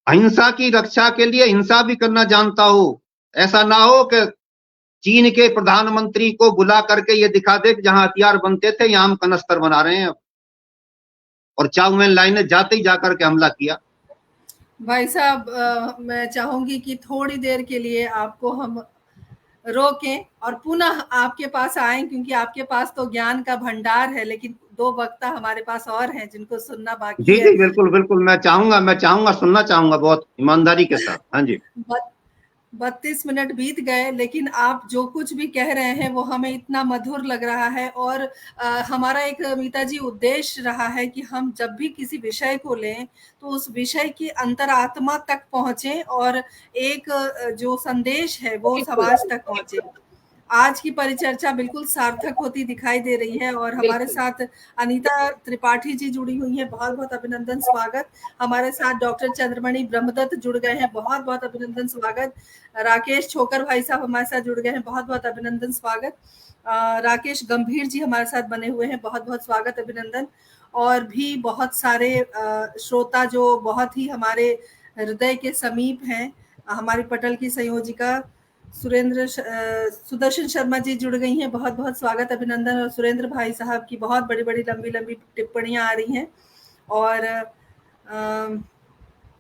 अहिंसा की रक्षा के लिए हिंसा भी करना जानता हो। ऐसा ना हो कि चीन के प्रधानमंत्री को बुला करके ये दिखा दे कि जहां हथियार बनते थे यहां हम कनस्तर बना रहे हैं, और चाउमैन लाइन ने जाते ही जाकर के हमला किया। भाई साहब, मैं चाहूंगी कि थोड़ी देर के लिए आपको हम रोकें और पुनः आपके पास आएं, क्योंकि आपके पास तो ज्ञान का भंडार है, लेकिन 2 वक्ता हमारे पास और हैं जिनको सुनना बाकी जी है। जी बिल्कुल बिल्कुल, मैं चाहूंगा सुनना चाहूंगा बहुत ईमानदारी के साथ। हाँ जी। 32 मिनट बीत गए, लेकिन आप जो कुछ भी कह रहे हैं वो हमें इतना मधुर लग रहा है। और हमारा एक मीता जी उद्देश्य रहा है कि हम जब भी किसी विषय को लें तो उस विषय की अंतरात्मा तक पहुंचे और एक जो संदेश है वो समाज तक पहुंचे। आज की परिचर्चा बिल्कुल सार्थक होती दिखाई दे रही है। और हमारे साथ अनीता त्रिपाठी जी जुड़ी हुई हैं, बहुत बहुत अभिनंदन, स्वागत। हमारे साथ डॉक्टर चंद्रमणि ब्रह्मदत्त जुड़ गए हैं, बहुत बहुत अभिनंदन, स्वागत। राकेश छोकर भाई साहब हमारे साथ जुड़ गए हैं, बहुत बहुत अभिनंदन, स्वागत। राकेश गंभीर जी हमारे साथ बने हुए हैं, बहुत बहुत स्वागत, अभिनंदन। और भी बहुत सारे श्रोता जो बहुत ही हमारे हृदय के समीप हैं। हमारी पटल की संयोजिका सुदर्शन शर्मा जी जुड़ गई हैं, बहुत बहुत स्वागत, अभिनंदन। और सुरेंद्र भाई साहब की बहुत बड़ी बड़ी लंबी लंबी टिप्पणियां आ रही हैं। और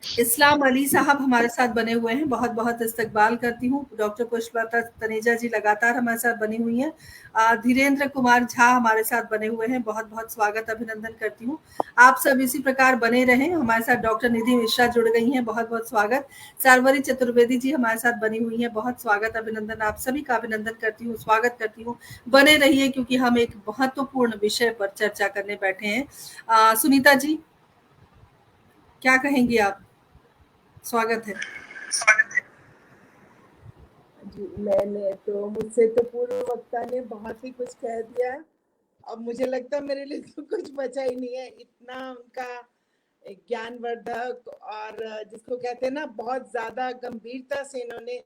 इस्लाम अली साहब हमारे साथ बने हुए हैं, बहुत बहुत इस्तकबाल करती हूँ। डॉक्टर पुष्पलता तनेजा जी लगातार हमारे साथ बनी हुई हैं। धीरेन्द्र कुमार झा हमारे साथ बने हुए हैं, बहुत बहुत स्वागत, अभिनंदन करती हूँ। आप सब इसी प्रकार बने रहें। हमारे साथ डॉक्टर निधि मिश्रा जुड़ गई हैं, बहुत बहुत स्वागत। सारवरी चतुर्वेदी जी हमारे साथ बनी हुई हैं, बहुत स्वागत, अभिनंदन। आप सभी का अभिनंदन करती हूँ, स्वागत करती हूँ। बने रहिए, क्योंकि हम एक महत्वपूर्ण विषय पर चर्चा करने बैठे हैं। सुनीता जी, क्या कहेंगी आप? स्वागत है। जी, मैंने तो मुझसे तो पूर्व वक्ता ने बहुत ही कुछ कह दिया। अब मुझे लगता है मेरे लिए तो कुछ बचा ही नहीं है। इतना उनका ज्ञानवर्धक और जिसको कहते हैं ना, बहुत ज्यादा गंभीरता से इन्होंने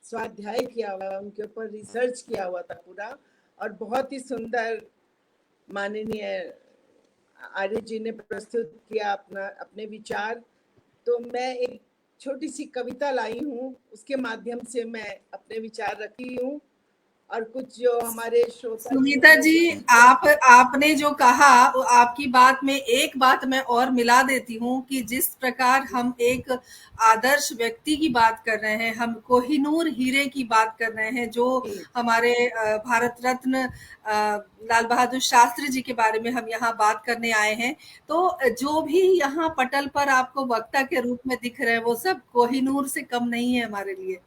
स्वाध्याय किया हुआ, उनके ऊपर रिसर्च किया हुआ था पूरा, और बहुत ही सुंदर माननीय आर्य जी ने प्रस्तुत किया अपने विचार। तो मैं एक छोटी सी कविता लाई हूँ, उसके माध्यम से मैं अपने विचार रखी हूँ। और कुछ जो हमारे श्रोता सुनीता जी, आपने जो कहा, आपकी बात में एक बात मैं और मिला देती हूँ कि जिस प्रकार हम एक आदर्श व्यक्ति की बात कर रहे हैं, हम कोहिनूर हीरे की बात कर रहे हैं, जो हमारे भारत रत्न लाल बहादुर शास्त्री जी के बारे में हम यहाँ बात करने आए हैं। तो जो भी यहाँ पटल पर आपको वक्ता के रूप में दिख रहे हैं, वो सब कोहिनूर से कम नहीं है हमारे लिए।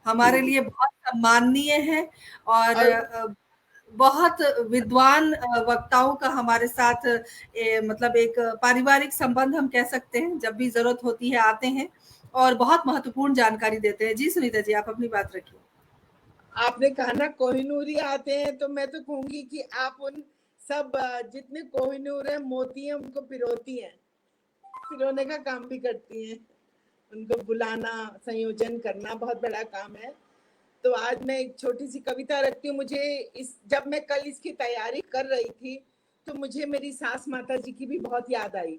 हमारे लिए बहुत सम्माननीय है। और बहुत विद्वान वक्ताओं का हमारे साथ मतलब एक पारिवारिक संबंध हम कह सकते हैं। जब भी जरूरत होती है आते हैं और बहुत महत्वपूर्ण जानकारी देते हैं। जी सुनीता जी, आप अपनी बात रखिए। आपने कहा ना कोहिनूरी आते हैं, तो मैं तो कहूंगी कि आप उन सब जितने कोहिनूर है, मोती हैं, उनको पिरोती हैं। पिरोने का काम भी करती हैं, उनको बुलाना, संयोजन करना बहुत बड़ा काम है। तो आज मैं एक छोटी सी कविता रखती हूँ। मुझे जब मैं कल इसकी तैयारी कर रही थी तो मुझे मेरी सास माता जी की भी बहुत याद आई,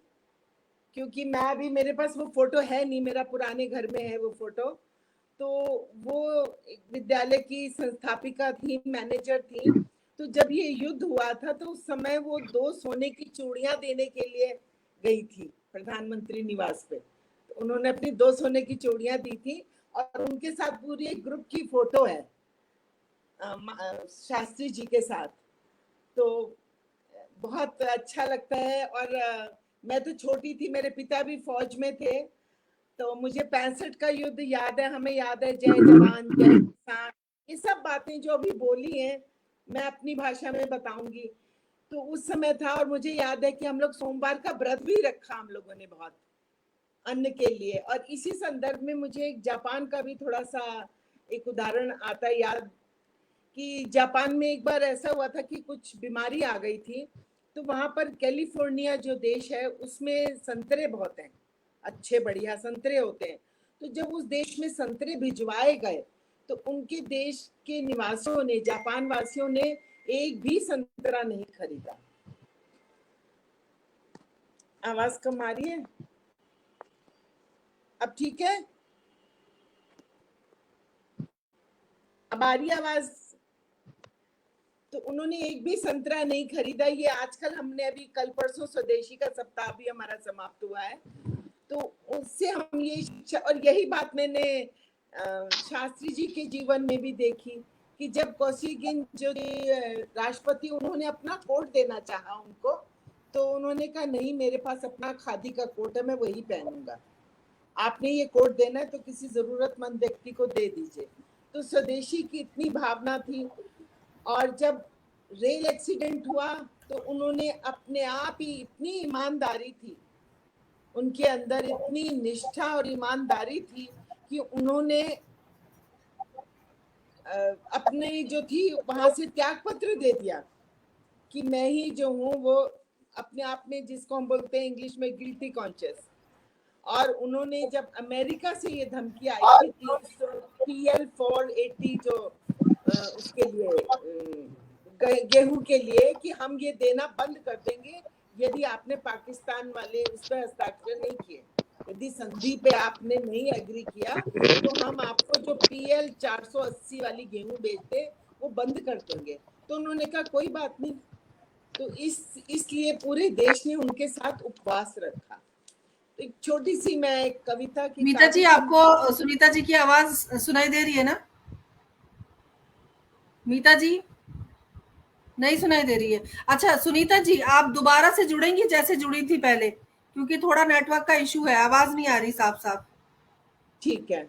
क्योंकि मैं अभी, मेरे पास वो फोटो है नहीं, मेरा पुराने घर में है वो फोटो। तो वो विद्यालय की संस्थापिका थी, मैनेजर थी। तो जब ये युद्ध हुआ था तो उस समय वो 2 सोने की चूड़ियां देने के लिए गई थी प्रधानमंत्री निवास पे। तो उन्होंने अपनी 2 सोने की चूड़ियां दी थी और उनके साथ पूरी एक ग्रुप की फोटो है शास्त्री जी के साथ। तो बहुत अच्छा लगता है। और मैं तो छोटी थी, मेरे पिता भी फौज में थे, तो मुझे 65 का युद्ध याद है। हमें याद है जय जवान जय किसान, ये सब बातें जो अभी बोली हैं मैं अपनी भाषा में बताऊंगी। तो उस समय था और मुझे याद है कि हम लोग सोमवार का व्रत भी रखा हम लोगों ने बहुत अन्न के लिए। और इसी संदर्भ में मुझे एक जापान का भी थोड़ा सा एक उदाहरण आता है याद, कि जापान में एक बार ऐसा हुआ था कि कुछ बीमारी आ गई थी। तो वहां पर कैलिफोर्निया जो देश है उसमें संतरे बहुत हैं, अच्छे बढ़िया संतरे होते हैं। तो जब उस देश में संतरे भिजवाए गए तो उनके देश के निवासियों ने, जापान वासियों ने एक भी संतरा नहीं खरीदा। आवाज कम आ रही है? अब ठीक है? अब आ रही है आवाज? तो उन्होंने एक भी संतरा नहीं खरीदा। ये आजकल हमने अभी कल परसों स्वदेशी का सप्ताह भी हमारा समाप्त हुआ है, तो उससे हम ये, और यही बात मैंने शास्त्री जी के जीवन में भी देखी कि जब कौशिगिन जो राष्ट्रपति, उन्होंने अपना कोट देना चाहा उनको, तो उन्होंने कहा नहीं, मेरे पास अपना खादी का कोट है, मैं वही पहनूंगा। आपने ये कोट देना है तो किसी जरूरतमंद व्यक्ति को दे दीजिए। तो स्वदेशी की इतनी भावना थी। और जब रेल एक्सीडेंट हुआ तो उन्होंने अपने आप ही, इतनी ईमानदारी थी उनके अंदर, इतनी निष्ठा और ईमानदारी थी कि उन्होंने अपने जो थी वहां से त्याग पत्र दे दिया कि मैं ही जो हूँ वो, अपने आप में, जिसको हम बोलते हैं इंग्लिश में गिल्टी कॉन्शियस। और उन्होंने जब अमेरिका से ये धमकी आई थी PL 480 जो उसके लिए गेहूं के लिए, कि हम ये देना बंद कर देंगे यदि आपने पाकिस्तान वाले उस पर हस्ताक्षर नहीं किए, यदि संधि पे आपने नहीं एग्री किया तो हम आपको जो PL 480 वाली गेहूं बेचते वो बंद कर देंगे। तो उन्होंने कहा कोई बात नहीं। तो इसलिए पूरे देश ने उनके साथ उपवास रखा। एक छोटी सी मैं एक कविता की, मीता जी, आपको सुनीता जी की आवाज सुनाई दे रही है ना? मीता जी नहीं सुनाई दे रही है। अच्छा सुनीता जी, आप दोबारा से जुड़ेंगी जैसे जुड़ी थी पहले, क्योंकि थोड़ा नेटवर्क का इशू है, आवाज नहीं आ रही साफ साफ। ठीक है,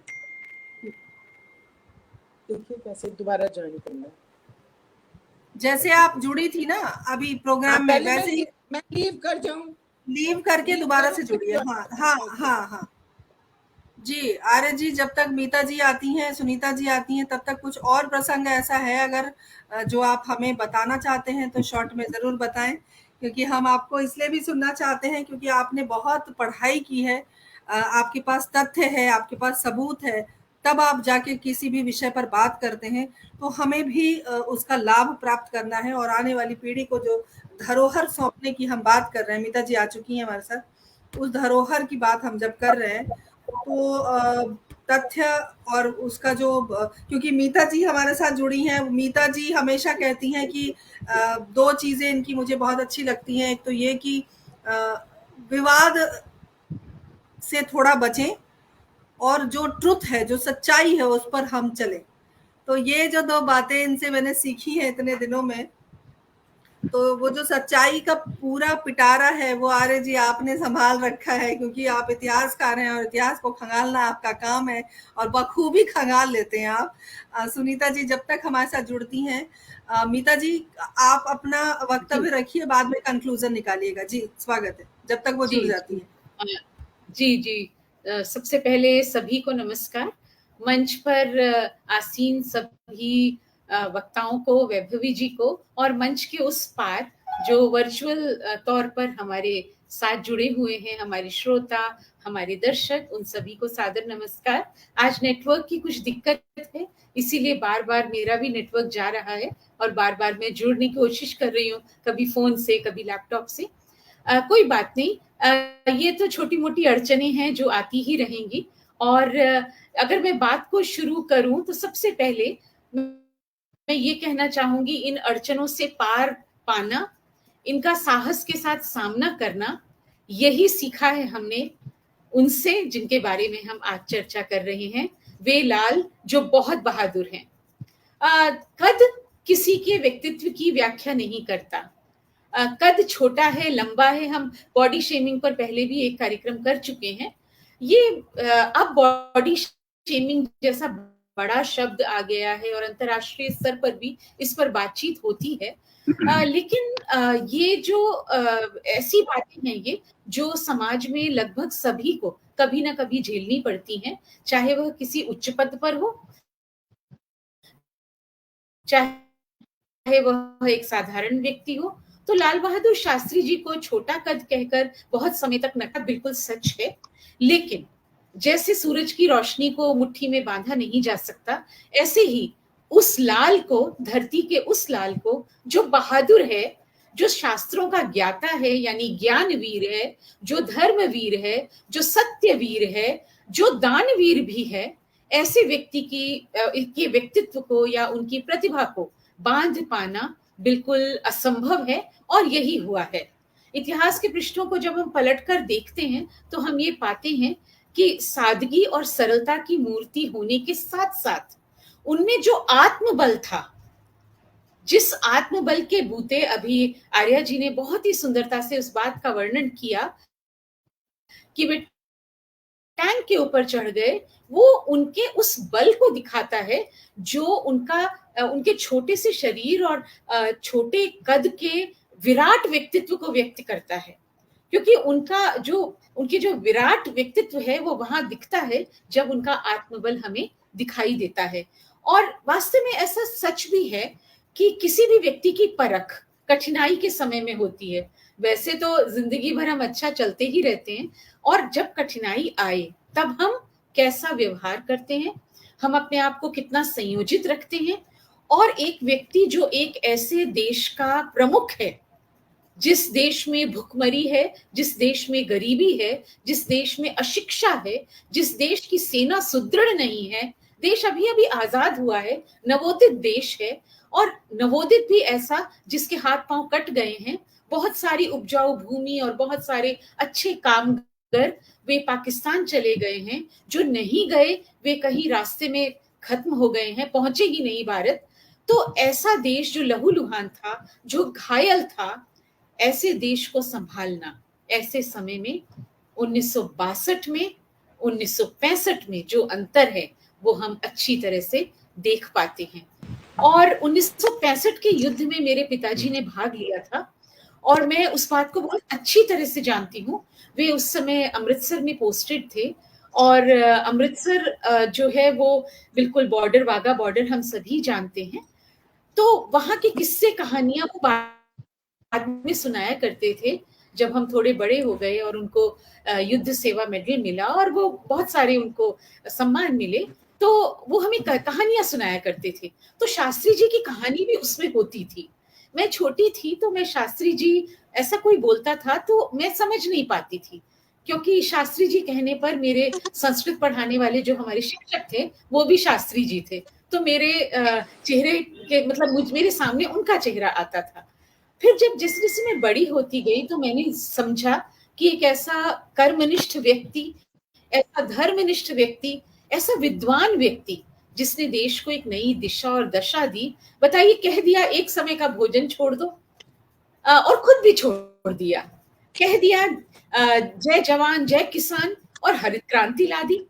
देखिए कैसे दोबारा ज्वाइन करना। जैसे आप जुड़ी थी ना अभी प्रोग्राम में, वैसे ही मैं लीव कर जाऊं? लीव करके दोबारा से जुड़िए। हाँ हाँ हाँ हाँ जी। आर्य जी, जब तक मीता जी आती हैं, सुनीता जी आती हैं, तब तक कुछ और प्रसंग ऐसा है अगर जो आप हमें बताना चाहते हैं तो शॉर्ट में जरूर बताएं, क्योंकि हम आपको इसलिए भी सुनना चाहते हैं क्योंकि आपने बहुत पढ़ाई की है, आपके पास तथ्य है, आपके पास सबूत है, तब आप जाके किसी भी विषय पर बात करते हैं। तो हमें भी उसका लाभ प्राप्त करना है और आने वाली पीढ़ी को जो धरोहर सौंपने की हम बात कर रहे हैं, मीता जी आ चुकी हैं हमारे साथ, उस धरोहर की बात हम जब कर रहे हैं तो तथ्य और उसका जो, क्योंकि मीता जी हमारे साथ जुड़ी हैं, मीता जी हमेशा कहती हैं कि 2 चीजें इनकी मुझे बहुत अच्छी लगती हैं। एक तो ये कि विवाद से थोड़ा बचें और जो ट्रुथ है, जो सच्चाई है, उस पर हम चलें। तो ये जो 2 बातें इनसे मैंने सीखी हैं इतने दिनों में, तो वो जो सच्चाई का पूरा पिटारा है वो आर्य जी आपने संभाल रखा है, क्योंकि आप इतिहासकार हैं और इतिहास को खंगालना आपका काम है और बखूबी खंगाल लेते हैं आप। सुनीता जी जब तक हमारे साथ जुड़ती हैं, मीता जी आप अपना वक्तव्य रखिए, बाद में कंक्लूजन निकालिएगा। जी स्वागत है, जब तक वो जुड़ जाती हैं। जी सबसे पहले सभी को नमस्कार। मंच पर आसीन सभी वक्ताओं को, वैभवी जी को, और मंच के उस पार जो वर्चुअल तौर पर हमारे साथ जुड़े हुए हैं, हमारे श्रोता, हमारे दर्शक, उन सभी को सादर नमस्कार। आज नेटवर्क की कुछ दिक्कत है, इसीलिए बार बार मेरा भी नेटवर्क जा रहा है और बार बार मैं जुड़ने की कोशिश कर रही हूँ, कभी फोन से, कभी लैपटॉप से। कोई बात नहीं, ये तो छोटी मोटी अड़चने हैं जो आती ही रहेंगी। और अगर मैं बात को शुरू करूं तो सबसे पहले मैं ये कहना चाहूंगी, इन अड़चनों से पार पाना, इनका साहस के साथ सामना करना, यही सीखा है हमने उनसे जिनके बारे में हम आज चर्चा कर रहे हैं, वे लाल जो बहुत बहादुर हैं। कद किसी के व्यक्तित्व की व्याख्या नहीं करता। कद छोटा है, लंबा है, हम बॉडी शेमिंग पर पहले भी एक कार्यक्रम कर चुके हैं। ये अब बॉडी शेमिंग जैसा बड़ा शब्द आ गया है और अंतर्राष्ट्रीय स्तर पर भी इस पर बातचीत होती है। लेकिन ये जो ऐसी बातें हैं ये जो समाज में लगभग सभी को कभी ना कभी झेलनी पड़ती हैं, चाहे वह किसी उच्च पद पर हो, चाहे वह एक साधारण व्यक्ति हो। तो लाल बहादुर शास्त्री जी को छोटा कद कहकर बहुत समय तक नकार, बिल्कुल सच है। लेकिन जैसे सूरज की रोशनी को मुट्ठी में बांधा नहीं जा सकता, ऐसे ही उस लाल को, धरती के उस लाल को जो बहादुर है, जो शास्त्रों का ज्ञाता है यानी ज्ञानवीर है, जो धर्मवीर है, जो सत्यवीर है, जो दानवीर भी है, ऐसे व्यक्ति के व्यक्तित्व को या उनकी प्रतिभा को बांध पाना बिल्कुल असंभव है, और यही हुआ है। इतिहास के पृष्ठों को जब हम पलटकर देखते हैं तो हम ये पाते हैं कि सादगी और सरलता की मूर्ति होने के साथ साथ उनमें जो आत्मबल था, जिस आत्मबल के बूते अभी आर्या जी ने बहुत ही सुंदरता से उस बात का वर्णन किया कि वे टैंक के ऊपर चढ़ गए, वो उनके उस बल को दिखाता है जो उनके छोटे से शरीर और छोटे कद के विराट व्यक्तित्व को व्यक्त करता है। क्योंकि उनके जो विराट व्यक्तित्व है वो वहां दिखता है जब उनका आत्मबल हमें दिखाई देता है। और वास्तव में ऐसा सच भी है कि किसी भी व्यक्ति की परख कठिनाई के समय में होती है। वैसे तो जिंदगी भर हम अच्छा चलते ही रहते हैं, और जब कठिनाई आए तब हम कैसा व्यवहार करते हैं, हम अपने आप को कितना संयोजित रखते हैं। और एक व्यक्ति जो एक ऐसे देश का प्रमुख है, जिस देश में भुखमरी है, जिस देश में गरीबी है, जिस देश में अशिक्षा है, जिस देश की सेना सुदृढ़ नहीं है, देश अभी अभी आजाद हुआ है, नवोदित देश है, और नवोदित भी ऐसा जिसके हाथ पांव कट गए हैं, बहुत सारी उपजाऊ भूमि और बहुत सारे अच्छे कामगार वे पाकिस्तान चले गए हैं, जो नहीं गए वे कहीं रास्ते में खत्म हो गए हैं, पहुंचे ही नहीं भारत। तो ऐसा देश जो लहूलुहान था, जो घायल था, ऐसे देश को संभालना ऐसे समय में 1962 में 1965 में जो अंतर है वो हम अच्छी तरह से देख पाते हैं। और 1965 के युद्ध में मेरे पिताजी ने भाग लिया था और मैं उस बात को बहुत अच्छी तरह से जानती हूँ। वे उस समय अमृतसर में पोस्टेड थे, और अमृतसर जो है वो बिल्कुल बॉर्डर, वाघा बॉर्डर हम सभी जानते हैं। तो वहां की किस्से कहानियां वो बाद में सुनाया करते थे जब हम थोड़े बड़े हो गए और उनको युद्ध सेवा मेडल मिला और वो बहुत सारे उनको सम्मान मिले, तो वो हमें कहानियां सुनाया करते थे। तो शास्त्री जी की कहानी भी उसमें होती थी। मैं छोटी थी तो मैं शास्त्री जी ऐसा कोई बोलता था तो मैं समझ नहीं पाती थी, क्योंकि शास्त्री जी कहने पर मेरे संस्कृत पढ़ाने वाले जो हमारे शिक्षक थे वो भी शास्त्री जी थे, तो मेरे चेहरे के मतलब मेरे सामने उनका चेहरा आता था। फिर जब जिस जैसे मैं बड़ी होती गई तो मैंने समझा कि एक ऐसा कर्मनिष्ठ व्यक्ति, ऐसा धर्मनिष्ठ व्यक्ति, ऐसा विद्वान व्यक्ति जिसने देश को एक नई दिशा और दशा दी। बताइए, कह दिया एक समय का भोजन छोड़ दो, और खुद भी छोड़ दिया, कह दिया जय जवान जय किसान और हरित क्रांति ला दी।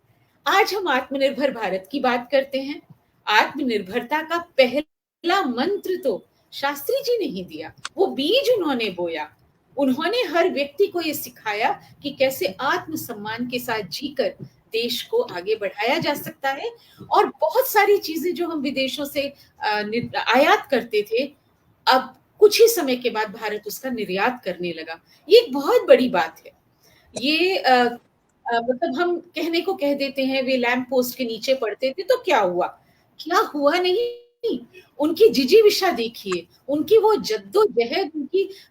आज हम आत्मनिर्भर भारत की बात करते हैं। आत्मनिर्भरता का पहला मंत्र तो शास्त्री जी ने ही दिया, वो बीज उन्होंने बोया। उन्होंने हर व्यक्ति को ये सिखाया कि कैसे आत्मसम्मान के साथ जीकर देश को आगे बढ़ाया जा सकता है। और बहुत सारी चीजें जो हम विदेशों से आयात करते थे, अब कुछ ही समय के बाद भारत उसका निर्यात करने लगा। ये एक बहुत बड़ी बात है। ये मतलब हम कहने को कह देते हैं वे लैंप पोस्ट के नीचे पड़ते थे तो क्या हुआ, क्या हुआ नहीं। उनकी जिजीविषा देखिए, उनकी वो जद्दोजहद,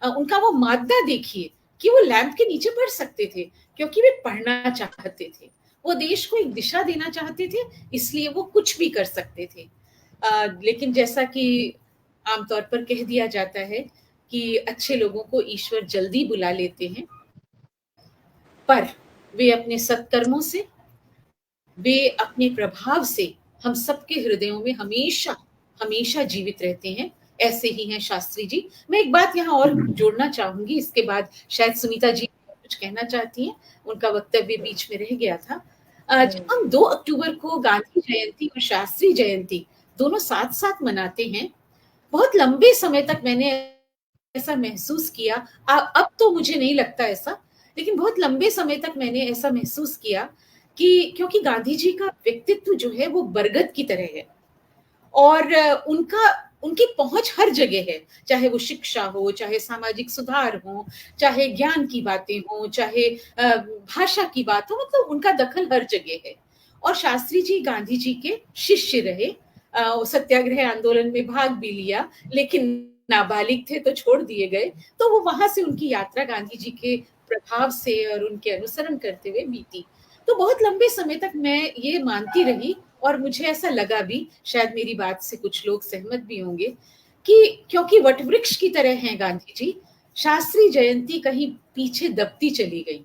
उनका वो मादा देखिए कि वो लैंप के नीचे पढ़ सकते थे क्योंकि वे पढ़ना चाहते थे, वो देश को एक दिशा देना चाहते थे, इसलिए वो कुछ भी कर सकते थे। लेकिन जैसा कि आमतौर पर कह दिया जाता है कि अच्छे लोगों को ईश्वर जल्दी बुला लेते हैं, पर वे अपने सत्कर्मों से, वे अपने प्रभाव से हम सबके हृदयों में हमेशा हमेशा जीवित रहते हैं। ऐसे ही हैं शास्त्री जी। मैं एक बात यहाँ और जोड़ना चाहूंगी, इसके बाद शायद सुनीता जी कुछ कहना चाहती हैं, उनका वक्तव्य बीच में रह गया था। जब हम 2 अक्टूबर को गांधी जयंती और शास्त्री जयंती दोनों साथ साथ मनाते हैं, बहुत लंबे समय तक मैंने ऐसा महसूस किया, अब तो मुझे नहीं लगता ऐसा, लेकिन बहुत लंबे समय तक मैंने ऐसा महसूस किया कि क्योंकि गांधी जी का व्यक्तित्व जो है वो बरगद की तरह है और उनकी पहुंच हर जगह है, चाहे वो शिक्षा हो, चाहे सामाजिक सुधार हो, चाहे ज्ञान की बातें हो, चाहे भाषा की बात हो, मतलब उनका दखल हर जगह है। और शास्त्री जी गांधी जी के शिष्य रहे, सत्याग्रह आंदोलन में भाग भी लिया, लेकिन नाबालिग थे तो छोड़ दिए गए, तो वो वहां से उनकी यात्रा गांधी जी के प्रभाव से और उनके अनुसरण करते हुए बीती। तो बहुत लंबे समय तक मैं ये मानती रही और मुझे ऐसा लगा भी, शायद मेरी बात से कुछ लोग सहमत भी होंगे, कि क्योंकि वटवृक्ष की तरह हैं गांधी जी, शास्त्री जयंती कहीं पीछे दबती चली गई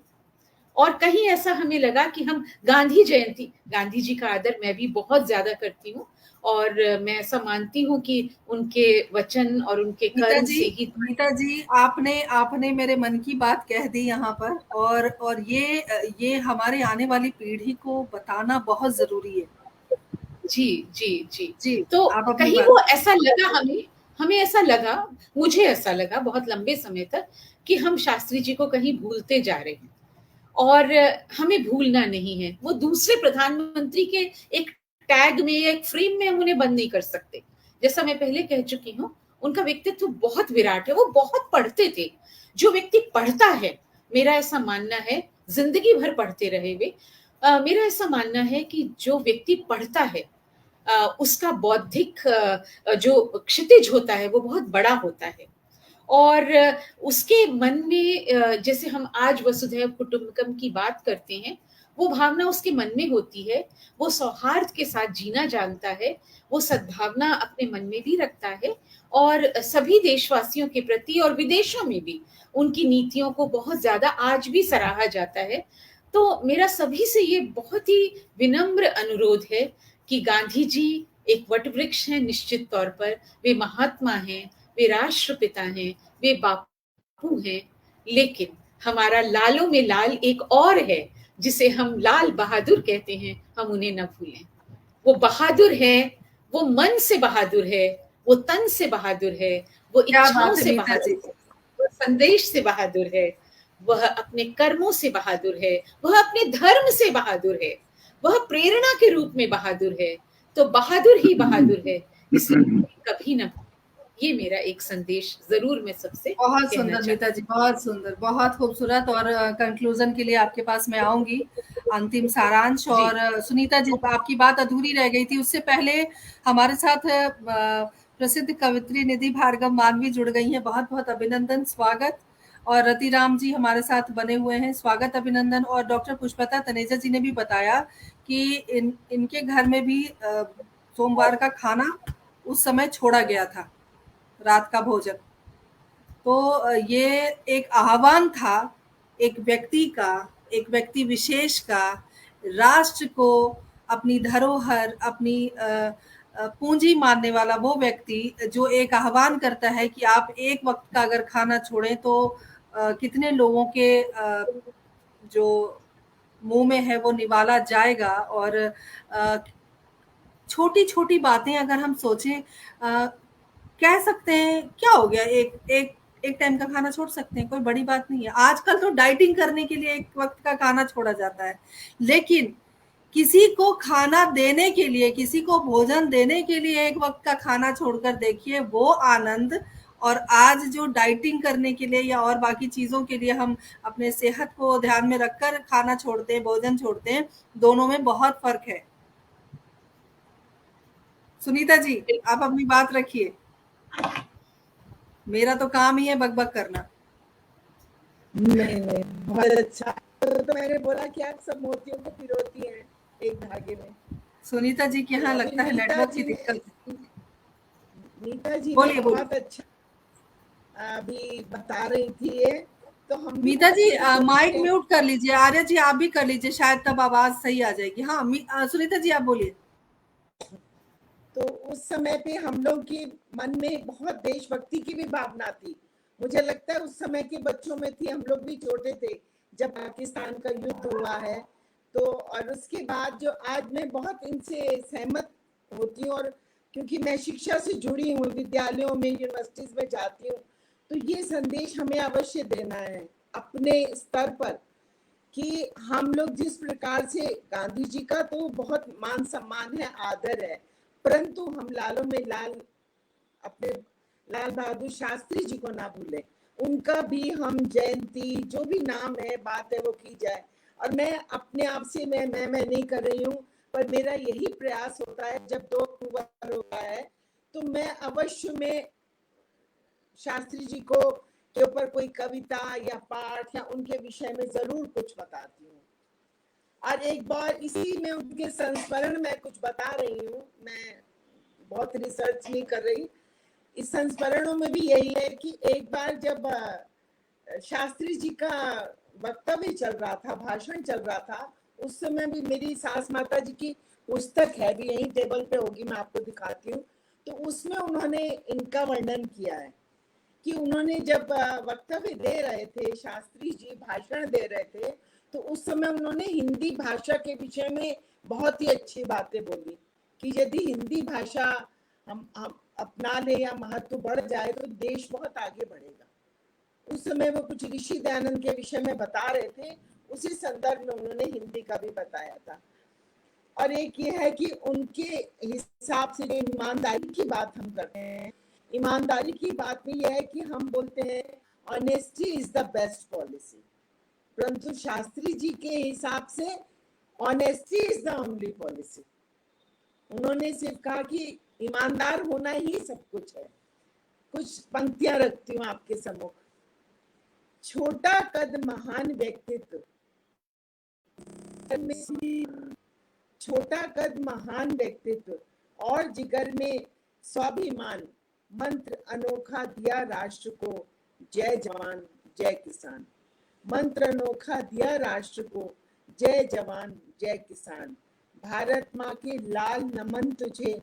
और कहीं ऐसा हमें लगा कि हम गांधी जयंती, गांधी जी का आदर मैं भी बहुत ज्यादा करती हूँ और मैं ऐसा मानती हूँ कि उनके वचन और उनके कर्म से ही। नीता जी, आपने मेरे मन की बात कह दी यहाँ पर, और ये हमारे आने वाली पीढ़ी को बताना बहुत जरूरी है। जी जी जी जी, तो आप अपनी कहीं बात। वो ऐसा लगा हमें ऐसा लगा, मुझे ऐसा लगा बहुत लंबे समय तक कि हम शास्त्री जी को कहीं भूलते जा रहे हैं और हमें भूलना नहीं है। वो दूसरे प्रधानमंत्री के एक टैग में, एक फ्रेम में हम उन्हें बंद नहीं कर सकते। जैसा मैं पहले कह चुकी हूँ, उनका व्यक्तित्व बहुत विराट है, वो बहुत पढ़ते थे। जो व्यक्ति पढ़ता है, मेरा ऐसा मानना है, जिंदगी भर पढ़ते रहे वे, मेरा ऐसा मानना है कि जो व्यक्ति पढ़ता है उसका बौद्धिक जो क्षितिज होता है वो बहुत बड़ा होता है और उसके मन में जैसे हम आज वसुधैव कुटुंबकम की बात करते हैं, वो भावना उसके मन में होती है। वो सौहार्द के साथ जीना जानता है, वो सद्भावना अपने मन में भी रखता है और सभी देशवासियों के प्रति और विदेशों में भी उनकी नीतियों को बहुत ज्यादा आज भी सराहा जाता है। तो मेरा सभी से ये बहुत ही विनम्र अनुरोध है कि गांधी जी एक वटवृक्ष हैं निश्चित तौर पर, वे महात्मा हैं, वे राष्ट्रपिता हैं, वे बापू हैं, लेकिन हमारा लालों में लाल एक और है जिसे हम लाल बहादुर कहते हैं, हम उन्हें न भूलें। वो बहादुर है, वो मन से बहादुर है, वो तन से बहादुर है, वो इच्छाओं से बहादुर है, वो संदेश से बहादुर है, वह अपने कर्मों से बहादुर है, वह अपने धर्म से बहादुर है, वह प्रेरणा के रूप में बहादुर है। तो बहादुर ही बहादुर है, इसलिए कभी न। ये मेरा एक संदेश जरूर मैं सबसे बहुत सुंदर नीता जी, बहुत सुंदर, बहुत खूबसूरत। और कंक्लूजन के लिए आपके पास मैं आऊंगी, अंतिम सारांश। और सुनीता जी, आपकी बात अधूरी रह गई थी, उससे पहले हमारे साथ प्रसिद्ध कवित्री निधि भार्गव मानवी जुड़ गई हैं, बहुत बहुत अभिनंदन, स्वागत। और रतिराम जी हमारे साथ बने हुए हैं, स्वागत, अभिनंदन। और डॉक्टर पुष्पता तनेजा जी ने भी बताया कि इनके घर में भी सोमवार का खाना उस समय छोड़ा गया था, रात का भोजन। तो ये एक आह्वान था एक व्यक्ति का, एक व्यक्ति विशेष का, राष्ट्र को अपनी धरोहर, अपनी पूंजी मानने वाला वो व्यक्ति जो एक आह्वान करता है कि आप एक वक्त का अगर खाना छोड़ें तो कितने लोगों के जो मुंह में है वो निवाला जाएगा। और छोटी छोटी बातें अगर हम सोचें, कह सकते हैं क्या हो गया, एक टाइम का खाना छोड़ सकते हैं, कोई बड़ी बात नहीं है। आजकल तो डाइटिंग करने के लिए एक वक्त का खाना छोड़ा जाता है, लेकिन किसी को खाना देने के लिए, किसी को भोजन देने के लिए एक वक्त का खाना छोड़कर देखिए, वो आनंद और आज जो डाइटिंग करने के लिए या और बाकी चीज़ों के लिए हम अपने सेहत को ध्यान में रखकर खाना छोड़ते हैं, भोजन छोड़ते हैं, दोनों में बहुत फ़र्क है। सुनीता जी, आप अपनी बात रखिए। मेरा तो काम ही है बक-बक करना। नहीं, बहुत अच्छा। तो मैंने बोला कि आप सब मोतियों को पिरोती हैं एक धागे में। सुनीता जी के यहाँ तो लगता है नीता नेटवर्क की जी ने दिक्कत है। नीता जी ने बोलिए, बोलिए। बहुत अच्छा अभी बता रही थी ये, तो हम भी मीता जी बहुत खुश माइक हैं। म्यूट कर लीजिए। आर्या जी आप भी कर लीजिए, शायद तब आवाज सही आ जाएगी। हाँ, सुनीता जी आप बोलिए। तो उस समय पे हम लोग के मन में बहुत देशभक्ति की भी भावना थी। मुझे लगता है उस समय के बच्चों में थी, हम लोग भी छोटे थे जब पाकिस्तान का युद्ध हुआ है। तो और उसके बाद जो आज मैं बहुत इनसे सहमत होती हूँ, और क्योंकि मैं शिक्षा से जुड़ी हूँ, विद्यालयों में, यूनिवर्सिटीज में जाती हूँ, तो ये संदेश हमें अवश्य देना है अपने स्तर पर कि हम लोग जिस प्रकार से, गांधी जी का तो बहुत मान सम्मान है, आदर है, परंतु हम लालों में लाल, अपने लाल बहादुर शास्त्री जी को ना भूलें। उनका भी हम जयंती, जो भी नाम है, बात है, वो की जाए। और मैं अपने आप से मैं नहीं कर रही हूँ, पर मेरा यही प्रयास होता है जब 2 अक्टूबर होता है तो मैं अवश्य में शास्त्री जी को के ऊपर कोई कविता या पाठ या उनके विषय में जरूर कुछ बताती हूँ। और एक बार इसी में उनके संस्मरण में कुछ बता रही हूँ, मैं बहुत रिसर्च नहीं कर रही। इस संस्मरणों में भी यही है कि एक बार जब शास्त्री जी का वक्तव्य चल रहा था, भाषण चल रहा था, उस समय भी मेरी सास माता जी की पुस्तक है, भी यही टेबल पे होगी, मैं आपको दिखाती हूँ। तो उसमें उन्होंने इनका वर्णन किया है कि उन्होंने जब वक्तव्य दे रहे थे, शास्त्री जी भाषण दे रहे थे, तो उस समय उन्होंने हिंदी भाषा के विषय में बहुत ही अच्छी बातें बोली कि यदि हिंदी भाषा हम अपना ले या महत्व बढ़ जाए तो देश बहुत आगे बढ़ेगा। उस समय वो कुछ ऋषि दयानंद के विषय में बता रहे थे, उसी संदर्भ में उन्होंने हिंदी का भी बताया था। और एक ये है कि उनके हिसाब से ईमानदारी की बात हम करते हैं, ईमानदारी की बात में यह है कि हम बोलते हैं honesty is the best policy, परंतु शास्त्री जी के हिसाब से honesty is the only policy. उन्होंने सिर्फ कहा कि ईमानदार होना ही सब कुछ है। कुछ पंक्तियां रखती हूँ आपके सम्मुख। छोटा कद महान व्यक्तित्व, छोटा कद महान व्यक्तित्व और जिगर में स्वाभिमान, मंत्र अनोखा दिया राष्ट्र को, जय जवान जय किसान। मंत्र अनोखा दिया राष्ट्र को, जय जवान जय किसान। भारत माँ के लाल नमन तुझे,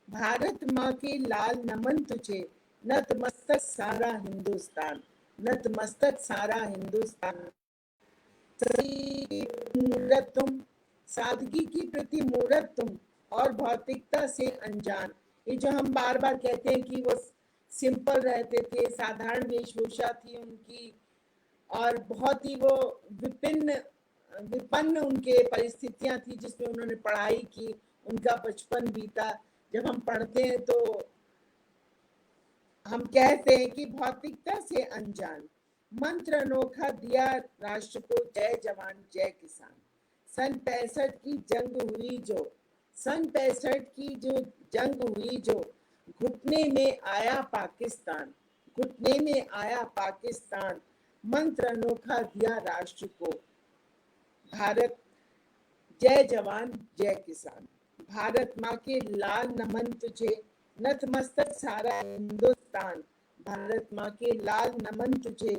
भारत माँ के लाल नमन तुझे, नतमस्तक सारा हिंदुस्तान, नतमस्तक सारा हिंदुस्तान। मूर्त तुम, सादगी की प्रति मूर्त तुम और भौतिकता से अनजान। ये जो हम बार बार कहते हैं कि वो सिंपल रहते थे, साधारण वेशभूषा थी उनकी, और बहुत ही वो विपन्न उनके परिस्थितियां थी जिसमें उन्होंने पढ़ाई की, उनका बचपन बीता। जब हम पढ़ते हैं तो हम कहते हैं कि भौतिकता से अनजान, मंत्र अनोखा दिया राष्ट्र को, जय जवान जय किसान। सन 65 की जंग हुई जो, सन 65 की जो जंग हुई जो, घुटने में आया पाकिस्तान, घुटने में आया पाकिस्तान। मंत्र अनोखा दिया राष्ट्र को, भारत जय जवान जय किसान। भारत माँ के लाल नमन तुझे, नतमस्तक सारा हिंदुस्तान। भारत माँ के लाल नमन तुझे,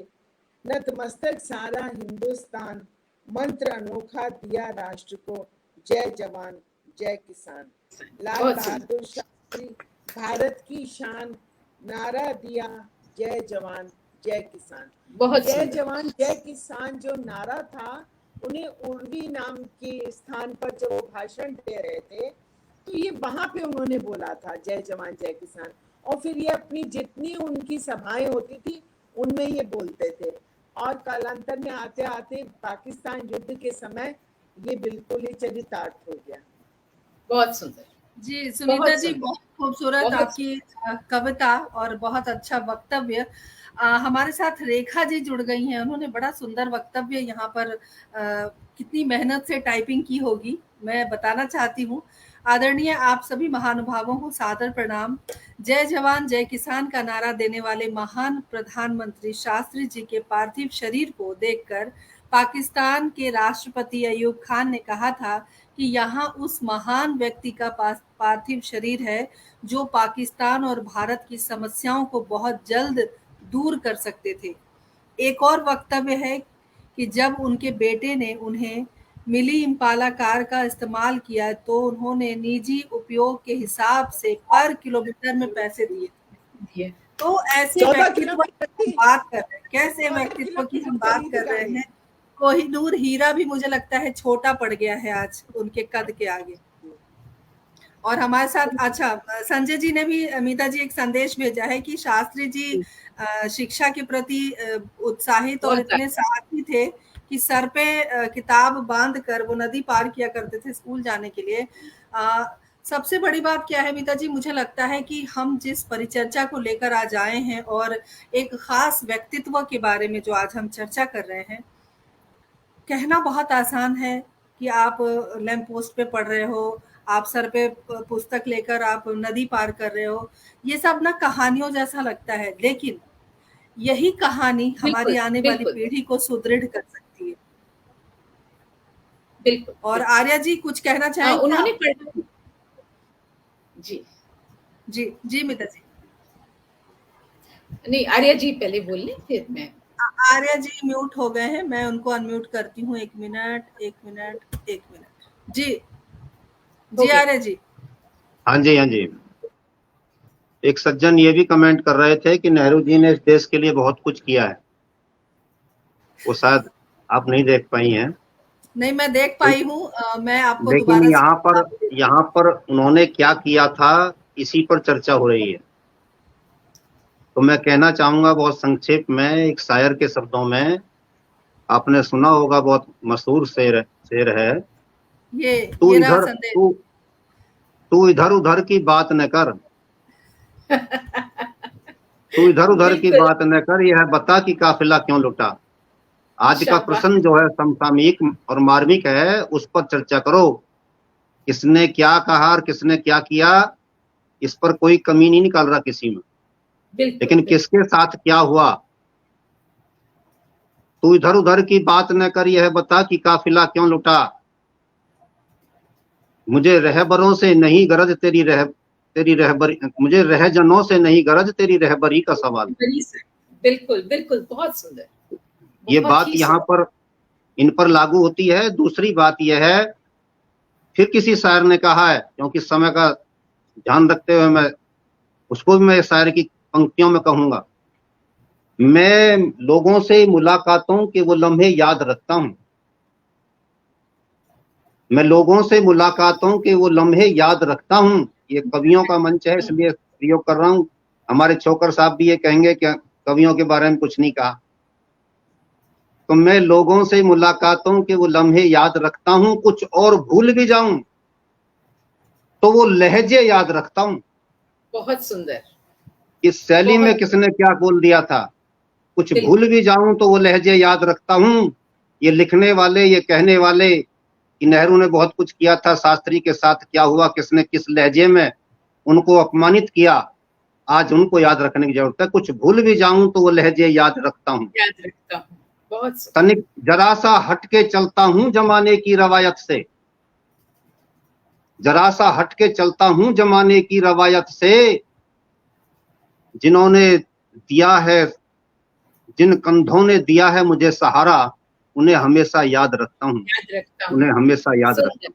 नतमस्तक सारा हिंदुस्तान। मंत्र अनोखा दिया राष्ट्र को, जय जवान जय किसान। लाल बहादुर शास्त्री भारत की शान, नारा दिया जय जवान जय किसान। जय जवान जय किसान जो नारा था, उन्हें उर्वी नाम के स्थान पर जब वो भाषण दे रहे थे तो ये वहां पे उन्होंने बोला था जय जवान जय किसान। और फिर ये अपनी जितनी उनकी सभाएं होती थी उनमें ये बोलते थे। और कालांतर में आते आते पाकिस्तान युद्ध के समय ये बिल्कुल ही चरितार्थ हो गया। बहुत सुंदर। जी, सुनीता बहुत जी सुंदर, बहुत खूबसूरत बहुत आपकी कविता और बहुत अच्छा वक्तव्य। हमारे साथ रेखा जी जुड़ गई हैं, उन्होंने बड़ा सुंदर वक्तव्य यहाँ पर कितनी मेहनत से टाइपिंग की होगी, मैं बताना चाहती हूँ। आदरणीय आप सभी महानुभावों को सादर प्रणाम। जय जवान जय किसान का नारा देने वाले महान प्रधानमंत्री शास्त्री जी के पार्थिव शरीर को देखकर पाकिस्तान के राष्ट्रपति अयूब खान ने कहा था कि यहाँ उस महान व्यक्ति का पार्थिव शरीर है जो पाकिस्तान और भारत की समस्याओं को बहुत जल्द दूर कर सकते थे। एक और वक्तव्य है कि जब उनके बेटे ने उन्हें मिली इम्पाला कार का इस्तेमाल किया तो उन्होंने निजी उपयोग के हिसाब से पर किलोमीटर में पैसे दिए। ये तो ऐसे 14 व्यक्तित्व किलोमीटर की की हम बात कर रहे हैं, कैसे 14 व्यक्तित्व की हम किलोमीटर बात चली थी कर रहे गाड़ी। हैं। कोहिनूर हीरा भी मुझे लगता है छोटा पड़ गया है आज उनके कद के आगे। और हमारे साथ अच्छा संजय जी ने भी, अमिता जी एक संदेश भेजा है कि शास्त्री जी शिक्षा के प्रति उत्साहित और बहुत इतने साहसी थे कि सर पे किताब बांध कर वो नदी पार किया करते थे स्कूल जाने के लिए। सबसे बड़ी बात क्या है अमिता जी, मुझे लगता है कि हम जिस परिचर्चा को लेकर आज आए हैं और एक खास व्यक्तित्व के बारे में जो आज हम चर्चा कर रहे हैं, कहना बहुत आसान है कि आप लैंप पोस्ट पे पढ़ रहे हो, आप सर पे पुस्तक लेकर आप नदी पार कर रहे हो, ये सब ना कहानियों जैसा लगता है, लेकिन यही कहानी हमारी बिल्कुल, आने वाली बिल्कुल, पीढ़ी को सुदृढ़ कर सकती है। बिल्कुल, और बिल्कुल। आर्या जी कुछ कहना चाहेंगे उन्होंने आप? पढ़ा जी, जी, जी मिता जी। नहीं आर्या जी पहले बोल लें फिर मैं। आर्या जी म्यूट हो गए हैं, मैं उनको अनम्यूट करती हूँ। 1 मिनट, 1 मिनट, 1 मिनट। जी, जी ओके, आर्या जी। हाँ जी, हाँ जी। एक सज्जन ये भी कमेंट कर रहे थे कि नेहरू जी ने इस देश के लिए बहुत कुछ किया है। वो शायद आप नहीं देख पाई हैं, नहीं, मैं देख पाई हूँ। मैं आपको लेकिन दोबारा यहाँ पर उन्होंने क्या किया था, इसी पर चर्चा हो रही है। तो मैं कहना चाहूंगा बहुत संक्षेप में, एक शायर के शब्दों में, आपने सुना होगा, बहुत मशहूर शेर है, तू ये रहा इधर संदेश। तू तू इधर उधर की बात न कर, तू इधर उधर की बिल्कुल, बात न कर, यह बता कि काफिला क्यों लुटा। आज का शाबाश, प्रश्न जो है समसामयिक और मार्मिक है, उस पर चर्चा करो। किसने क्या कहा और किसने क्या किया, इस पर कोई कमी नहीं निकाल रहा किसी में, बिल्कुल, लेकिन बिल्कुल, किसके साथ क्या हुआ। तू इधर उधर की बात न कर, यह बता कि काफिला क्यों लुटा। मुझे रहबरों से नहीं गरज तेरी रहबरी, मुझे रहजनों से नहीं गरज तेरी रहबरी का सवाल। बिल्कुल, बिल्कुल, बहुत सुंदर, ये बहुत बात ही यहाँ सुंदर। पर इन पर लागू होती है। दूसरी बात यह है, फिर किसी शायर ने कहा है, क्योंकि समय का ध्यान रखते हुए मैं उसको भी मैं शायर की पंक्तियों में कहूंगा, मैं लोगों से मुलाकातों के वो लम्हे याद रखता हूं, मैं लोगों से मुलाकातों के वो लम्हे याद रखता हूं। ये कवियों का मंच है, इसलिए प्रयोग कर रहा हूं। हमारे छोकर साहब भी ये कहेंगे कि कवियों के बारे में कुछ नहीं कहा। तो मैं लोगों से मुलाकातों के वो लम्हे याद रखता हूं, कुछ और भूल भी जाऊं तो वो लहजे याद रखता हूं। बहुत सुंदर, इस शैली में बहुत किसने क्या बोल दिया था, कुछ बिल्कुल, भूल भी जाऊं तो वो लहजे याद रखता हूं। ये लिखने वाले, ये कहने वाले कि नेहरू ने बहुत कुछ किया था, शास्त्री के साथ क्या हुआ, किसने किस लहजे में उनको अपमानित किया, आज उनको याद रखने की जरूरत है। कुछ भूल भी जाऊं तो वो लहजे याद रखता हूं। याद रखता हूँ, बहुत सुंदर, तनिक जरा सा हटके चलता हूं जमाने की रवायत से, जरा सा हटके चलता हूं जमाने की रवायत से। जिन्होंने दिया है, जिन कंधों ने दिया है मुझे सहारा, उन्हें हमेशा याद रखता हूं, याद रखता हूँ, उन्हें हमेशा याद रखता सुंदर, हूं।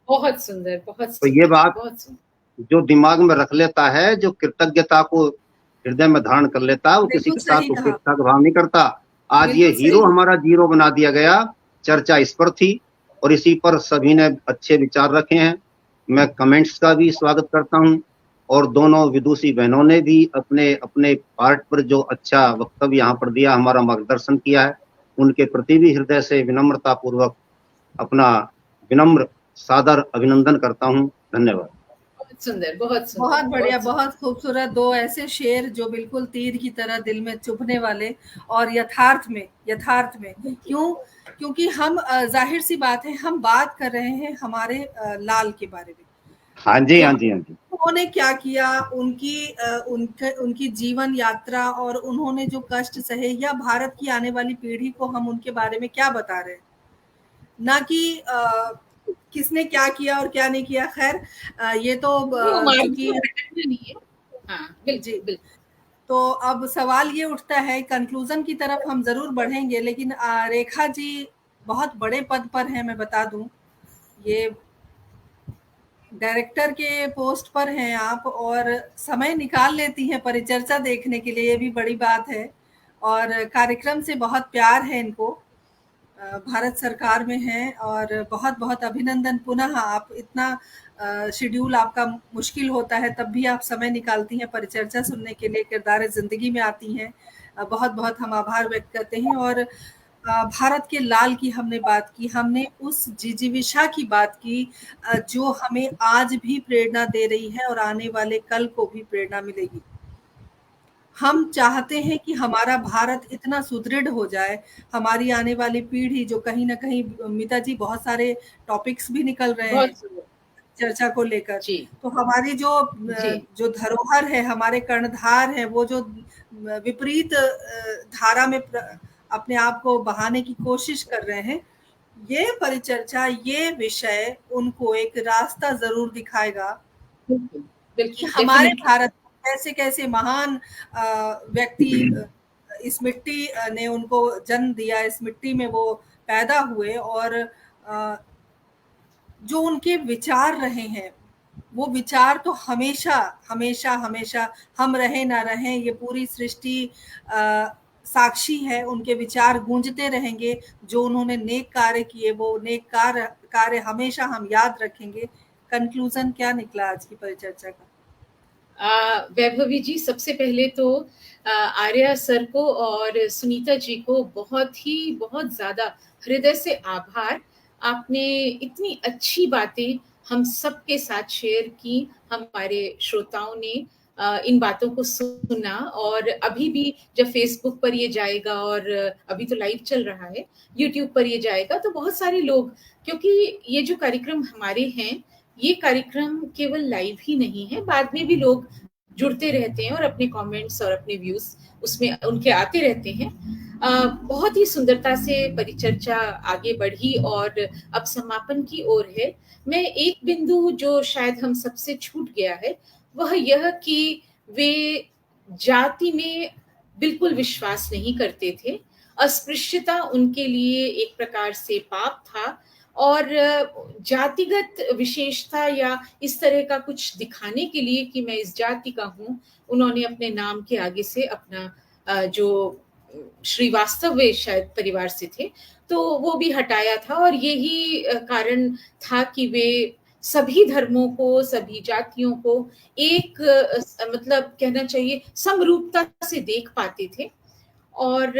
बहुत सुंदर, बहुत तो ये सुंदर, बात बहुत सुंदर, जो दिमाग में रख लेता है, जो कृतज्ञता को हृदय में धारण कर लेता है, वो किसी बिल्कुल के सही साथ कहा, उपेक्षा का भाव नहीं करता। आज ये बिल्कुल हीरो सही। हमारा जीरो बना दिया गया। चर्चा इस पर थी और इसी पर सभी ने अच्छे विचार रखे हैं। मैं कमेंट्स का भी स्वागत करता हूं, और दोनों विदुषी बहनों ने भी अपने अपने पार्ट पर जो अच्छा वक्तव्य यहाँ पर दिया, हमारा मार्गदर्शन किया है, उनके प्रति भी हृदय से विनम्रता पूर्वक अपना विनम्र सादर अभिनंदन करता हूं। धन्यवाद। सुंदर, बहुत सुंदर, बहुत बढ़िया, बहुत सुंदर। बहुत खूबसूरत। 2 ऐसे शेर जो बिल्कुल तीर की तरह दिल में चुभने वाले और यथार्थ में क्यों? क्योंकि हम ज़ाहिर सी बात है, हम बात कर रहे हैं हमारे लाल के बारे में। हाँ जी, तो हाँ जी, हाँ जी। उन्होंने क्या किया, उनकी जीवन यात्रा और उन्होंने जो कष्ट सहे, या भारत की आने वाली पीढ़ी को हम उनके बारे में क्या बता रहे हैं, ना कि किसने क्या किया और क्या नहीं किया। खैर ये तो नहीं, वो मार्ग चूंकि तो भटकना नहीं है। हाँ, बिल्कुल, जी, बिल्कुल। तो अब सवाल ये उठता है, कंक्लूजन की तरफ हम जरूर बढ़ेंगे, लेकिन रेखा जी बहुत बड़े पद पर हैं, मैं बता दूं। ये डायरेक्टर के पोस्ट पर हैं आप, और समय निकाल लेती हैं परिचर्चा देखने के लिए, ये भी बड़ी बात है। और कार्यक्रम से बहुत प्यार है इनको, भारत सरकार में हैं, और बहुत बहुत अभिनंदन पुनः। आप इतना शेड्यूल आपका मुश्किल होता है, तब भी आप समय निकालती हैं परिचर्चा सुनने के लिए, किरदार ज़िंदगी में आती हैं। बहुत बहुत हम आभार व्यक्त करते हैं। और भारत के लाल की हमने बात की, हमने उस जिजीविषा की बात की जो हमें आज भी प्रेरणा दे रही है और आने वाले कल को भी प्रेरणा मिलेगी। हम चाहते हैं कि हमारा भारत इतना सुदृढ़ हो जाए, हमारी आने वाली पीढ़ी जो कहीं न कहीं, मिता जी बहुत सारे टॉपिक्स भी निकल रहे हैं बहुत सुंदर। चर्चा को लेकर। जी, तो हमारी जो जी। जो धरोहर है, हमारे कर्णधार हैं, वो जो विपरीत धारा में अपने आप को बहाने की कोशिश कर रहे हैं, ये परिचर्चा, ये विषय उनको एक रास्ता ज़रूर दिखाएगा बिल्कुल, कि बिल्कुल, हमारे डेफ़िनिटली। भारत में कैसे-कैसे महान व्यक्ति इस मिट्टी ने उनको जन्म दिया, इस मिट्टी में वो पैदा हुए, और जो उनके विचार रहे हैं, वो विचार तो हमेशा, हमेशा, हमेशा, हम रहें ना रहें, ये पूरी सृष्टि साक्षी है, उनके विचार गूंजते रहेंगे। जो उन्होंने नेक कार्य किए, वो नेक कार्य हमेशा हम याद रखेंगे। कंक्लूजन क्या निकला आज की परिचर्चा का? वैभवी जी, सबसे पहले तो आर्या सर को और सुनीता जी को बहुत ज़्यादा हृदय से आभार। आपने इतनी अच्छी बातें हम सबके साथ शेयर की, हमारे श्रोताओं ने इन बातों को सुना, और अभी भी जब फ़ेसबुक पर ये जाएगा, और अभी तो लाइव चल रहा है, यूट्यूब पर ये जाएगा, तो बहुत सारे लोग, क्योंकि ये जो कार्यक्रम हमारे हैं, ये कार्यक्रम केवल लाइव ही नहीं है, बाद में भी लोग जुड़ते रहते हैं और अपने कमेंट्स और अपने व्यूज उसमें उनके आते रहते हैं। बहुत ही सुंदरता से परिचर्चा आगे बढ़ी और अब समापन की ओर है। मैं एक बिंदु जो शायद हम सबसे छूट गया है, वह यह कि वे जाति में बिल्कुल विश्वास नहीं करते थे। अस्पृश्यता उनके लिए एक प्रकार से पाप था, और जातिगत विशेषता या इस तरह का कुछ दिखाने के लिए कि मैं इस जाति का हूँ, उन्होंने अपने नाम के आगे से अपना जो श्रीवास्तव वे शायद परिवार से थे, तो वो भी हटाया था। और यही कारण था कि वे सभी धर्मों को, सभी जातियों को एक मतलब कहना चाहिए समरूपता से देख पाते थे। और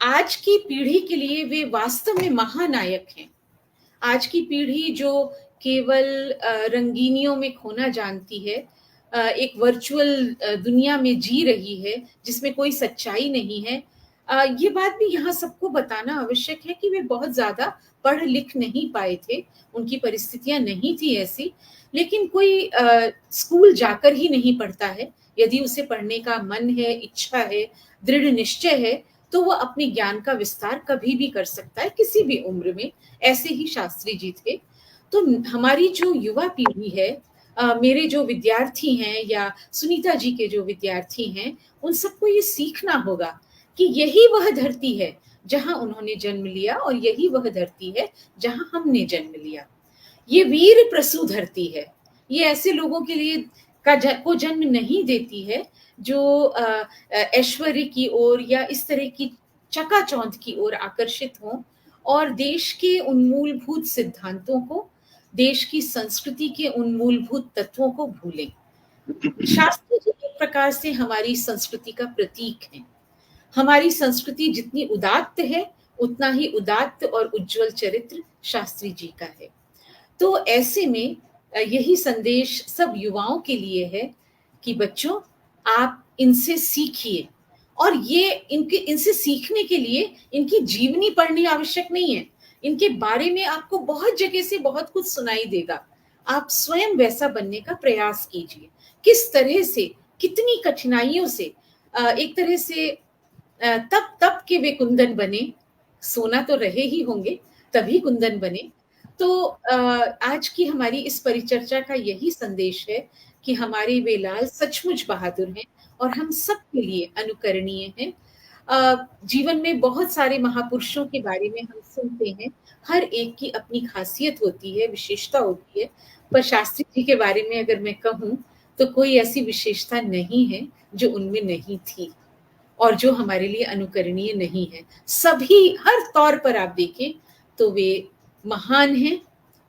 आज की पीढ़ी के लिए वे वास्तव में महानायक हैं। आज की पीढ़ी जो केवल रंगीनियों में खोना जानती है, एक वर्चुअल दुनिया में जी रही है जिसमें कोई सच्चाई नहीं है, ये बात भी यहाँ सबको बताना आवश्यक है कि वे बहुत ज्यादा पढ़ लिख नहीं पाए थे, उनकी परिस्थितियां नहीं थी ऐसी। लेकिन कोई स्कूल जाकर ही नहीं पढ़ता है। यदि उसे पढ़ने का मन है, इच्छा है, दृढ़ निश्चय है, तो वह अपने ज्ञान का विस्तार कभी भी कर सकता है, किसी भी उम्र में। ऐसे ही शास्त्री जी थे। तो हमारी जो युवा पीढ़ी है, मेरे जो विद्यार्थी हैं या सुनीता जी के जो विद्यार्थी हैं, उन सबको ये सीखना होगा कि यही वह धरती है जहां उन्होंने जन्म लिया, और यही वह धरती है जहां हमने जन्म लिया। ये वीर प्रसू धरती है। ये ऐसे लोगों के लिए को जन्म नहीं देती है जो ऐश्वर्य की ओर या इस तरह की चकाचौंध की ओर आकर्षित हों, और देश के उन मूलभूत सिद्धांतों को, देश की संस्कृति के उन मूलभूत तत्वों को भूलें। शास्त्री जी एक प्रकार से हमारी संस्कृति का प्रतीक है। हमारी संस्कृति जितनी उदात्त है, उतना ही उदात्त और उज्जवल चरित्र शास्त्री जी का है। तो ऐसे में यही संदेश सब युवाओं के लिए है कि बच्चों, आप इनसे सीखिए, और ये इनसे सीखने के लिए इनकी जीवनी पढ़नी आवश्यक नहीं है। इनके बारे में आपको बहुत जगह से बहुत कुछ सुनाई देगा। आप स्वयं वैसा बनने का प्रयास कीजिए। किस तरह से, कितनी कठिनाइयों से, एक तरह से तब के वे कुंदन बने, सोना तो रहे ही होंगे, तभी कुंदन बने। तो आज की हमारी इस परिचर्चा का यही संदेश है कि हमारे वे लाल सचमुच बहादुर हैं और हम सबके लिए अनुकरणीय हैं। जीवन में बहुत सारे महापुरुषों के बारे में हम सुनते हैं, हर एक की अपनी खासियत होती है, विशेषता होती है, पर शास्त्री जी के बारे में अगर मैं कहूँ तो कोई ऐसी विशेषता नहीं है जो उनमें नहीं थी और जो हमारे लिए अनुकरणीय नहीं है। सभी हर तौर पर आप देखें तो वे महान हैं,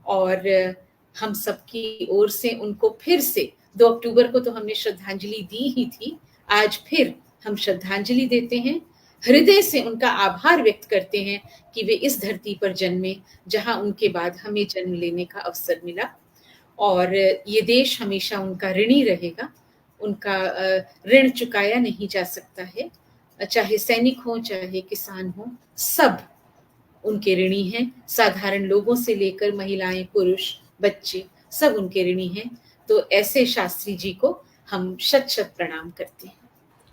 और हम सबकी ओर से उनको फिर से 2 अक्टूबर को तो हमने श्रद्धांजलि दी ही थी, आज फिर हम श्रद्धांजलि देते हैं, हृदय से उनका आभार व्यक्त करते हैं कि वे इस धरती पर जन्मे जहां उनके बाद हमें जन्म लेने का अवसर मिला, और ये देश हमेशा उनका ऋणी रहेगा। उनका ऋण चुकाया नहीं जा सकता है, चाहे सैनिक हो चाहे किसान हो, सब उनके ऋणी हैं। साधारण लोगों से लेकर महिलाएं, पुरुष, बच्चे, सब उनके ऋणी हैं। तो ऐसे शास्त्री जी को हम शत शत प्रणाम करते हैं।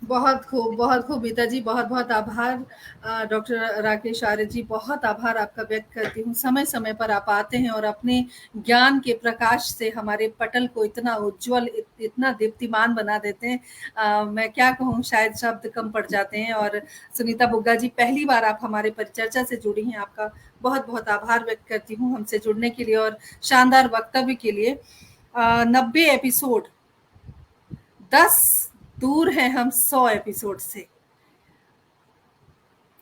बहुत खूब मीता जी, बहुत बहुत आभार। डॉक्टर राकेश आर्य जी, बहुत आभार आपका व्यक्त करती हूँ। समय समय पर आप आते हैं और अपने ज्ञान के प्रकाश से हमारे पटल को इतना उज्जवल, इतना दीप्तिमान बना देते हैं। मैं क्या कहूँ, शायद शब्द कम पड़ जाते हैं। और सुनीता बुग्गा जी, पहली बार आप हमारे परिचर्चा से जुड़ी हैं, आपका बहुत बहुत आभार व्यक्त करती हूँ हमसे जुड़ने के लिए और शानदार वक्तव्य के लिए। 90 एपिसोड, 10 दूर है हम 100 एपिसोड से।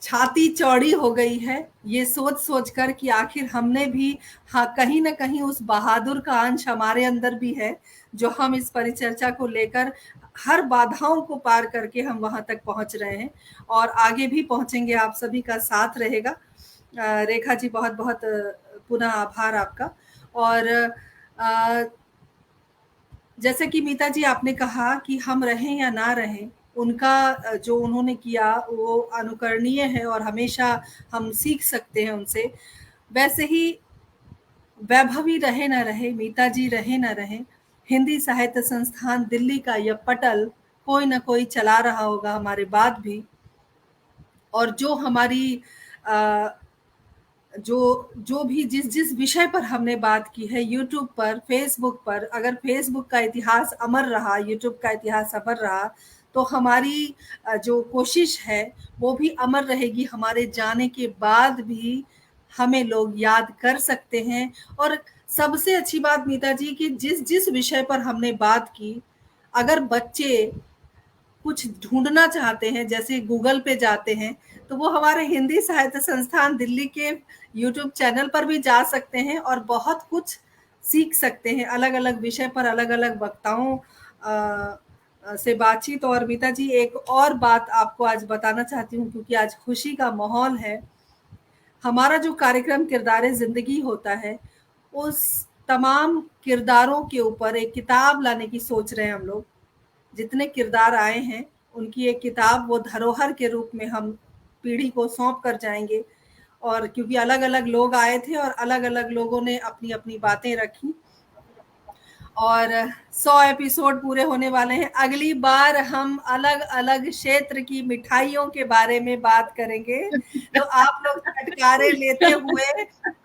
छाती चौड़ी हो गई है ये सोच सोच कर कि आखिर हमने भी, हाँ, कहीं ना कहीं उस बहादुर का अंश हमारे अंदर भी है, जो हम इस परिचर्चा को लेकर हर बाधाओं को पार करके हम वहां तक पहुंच रहे हैं और आगे भी पहुंचेंगे। आप सभी का साथ रहेगा। रेखा जी, बहुत बहुत पुनः आभार आपका। और जैसे कि मीता जी आपने कहा कि हम रहें या ना रहें, उनका जो उन्होंने किया वो अनुकरणीय है और हमेशा हम सीख सकते हैं उनसे। वैसे ही वैभवी रहे ना रहे, मीता जी रहे ना रहे, हिंदी साहित्य संस्थान दिल्ली का यह पटल कोई ना कोई चला रहा होगा हमारे बाद भी। और जो हमारी जो भी जिस विषय पर हमने बात की है, यूट्यूब पर, फेसबुक पर, अगर फेसबुक का इतिहास अमर रहा, यूट्यूब का इतिहास अमर रहा, तो हमारी जो कोशिश है वो भी अमर रहेगी। हमारे जाने के बाद भी हमें लोग याद कर सकते हैं। और सबसे अच्छी बात मीता जी कि जिस विषय पर हमने बात की, अगर बच्चे कुछ ढूंढना चाहते हैं, जैसे गूगल पे जाते हैं, तो वो हमारे हिंदी साहित्य संस्थान दिल्ली के यूट्यूब चैनल पर भी जा सकते हैं और बहुत कुछ सीख सकते हैं, अलग अलग विषय पर अलग अलग वक्ताओं से बातचीत। और मीता जी, एक और बात आपको आज बताना चाहती हूँ, क्योंकि आज खुशी का माहौल है। हमारा जो कार्यक्रम किरदारे जिंदगी होता है, उस तमाम किरदारों के ऊपर एक किताब लाने की सोच रहे हैं हम लोग। जितने किरदार आए हैं उनकी एक किताब, वो धरोहर के रूप में हम पीढ़ी को सौंप कर जाएंगे। और क्योंकि अलग अलग लोग आए थे और अलग अलग लोगों ने अपनी अपनी बातें रखी, और 100 एपिसोड पूरे होने वाले हैं। अगली बार हम अलग अलग क्षेत्र की मिठाइयों के बारे में बात करेंगे, तो आप लोग छटकारे लेते हुए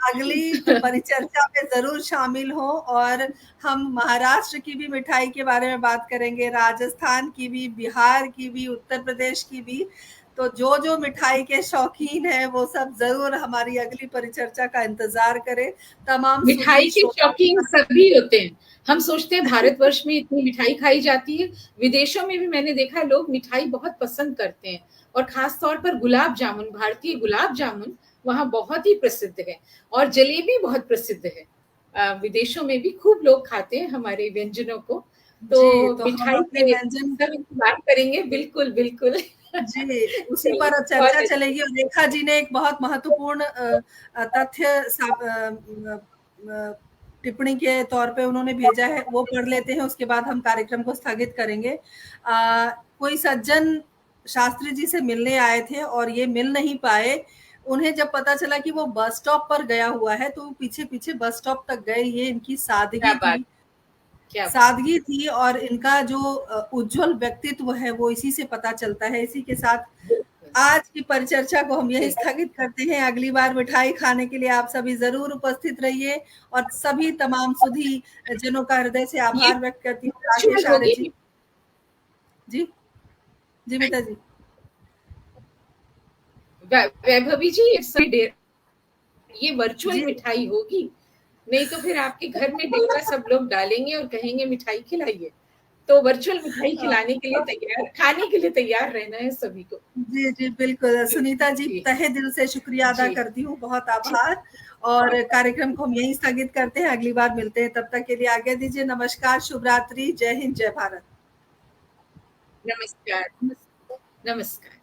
अगली परिचर्चा में जरूर शामिल हो। और हम महाराष्ट्र की भी मिठाई के बारे में बात करेंगे, राजस्थान की भी, बिहार की भी, उत्तर प्रदेश की भी। तो जो मिठाई के शौकीन है वो सब जरूर हमारी अगली परिचर्चा का इंतजार करें। तमाम मिठाई के शौकीन सभी होते हैं। हम सोचते हैं भारतवर्ष में इतनी मिठाई खाई जाती है, विदेशों में भी मैंने देखा है लोग मिठाई बहुत पसंद करते हैं, और खास तौर पर गुलाब जामुन, भारतीय गुलाब जामुन वहाँ बहुत ही प्रसिद्ध है, और जलेबी बहुत प्रसिद्ध है। विदेशों में भी खूब लोग खाते हैं हमारे व्यंजनों को। तो मिठाई के व्यंजन की बात करेंगे, बिल्कुल बिल्कुल जी, उसी पर चर्चा चलेगी। और रेखा जी ने एक बहुत महत्वपूर्ण तथ्य टिप्पणी के तौर पे उन्होंने भेजा है, वो पढ़ लेते हैं, उसके बाद हम कार्यक्रम को स्थगित करेंगे। कोई सज्जन शास्त्री जी से मिलने आए थे और ये मिल नहीं पाए। उन्हें जब पता चला कि वो बस स्टॉप पर गया हुआ है, तो वो पीछे-पीछे बस स्टॉप तक गए। ये इनकी क्या बात, थी, क्या बात। सादगी थी, और इनका जो उज्जवल व्यक्तित्व है वो इसी से पता चलता है। इसी के साथ आज की परिचर्चा को हम यही स्थगित करते हैं। अगली बार मिठाई खाने के लिए आप सभी जरूर उपस्थित रहिए, और सभी तमाम सुधी जनों का हृदय से आभार व्यक्त करती हूँ। राकेश आर्य जी, जी जी बेटा जी। वैभवी जी, ये वर्चुअल मिठाई होगी, नहीं तो फिर आपके घर में डेरा सब लोग डालेंगे और कहेंगे मिठाई खिलाइए। तो वर्चुअल मिठाई खिलाने के लिए तैयार, खाने के लिए तैयार रहना है सभी को। जी जी बिल्कुल। सुनीता जी, तहे दिल से शुक्रिया अदा करती हूँ, बहुत आभार। और कार्यक्रम को हम यहीं स्थगित करते हैं, अगली बार मिलते हैं। तब तक के लिए आज्ञा दीजिए। नमस्कार, शुभ रात्रि, जय हिंद, जय भारत। नमस्कार, नमस्कार।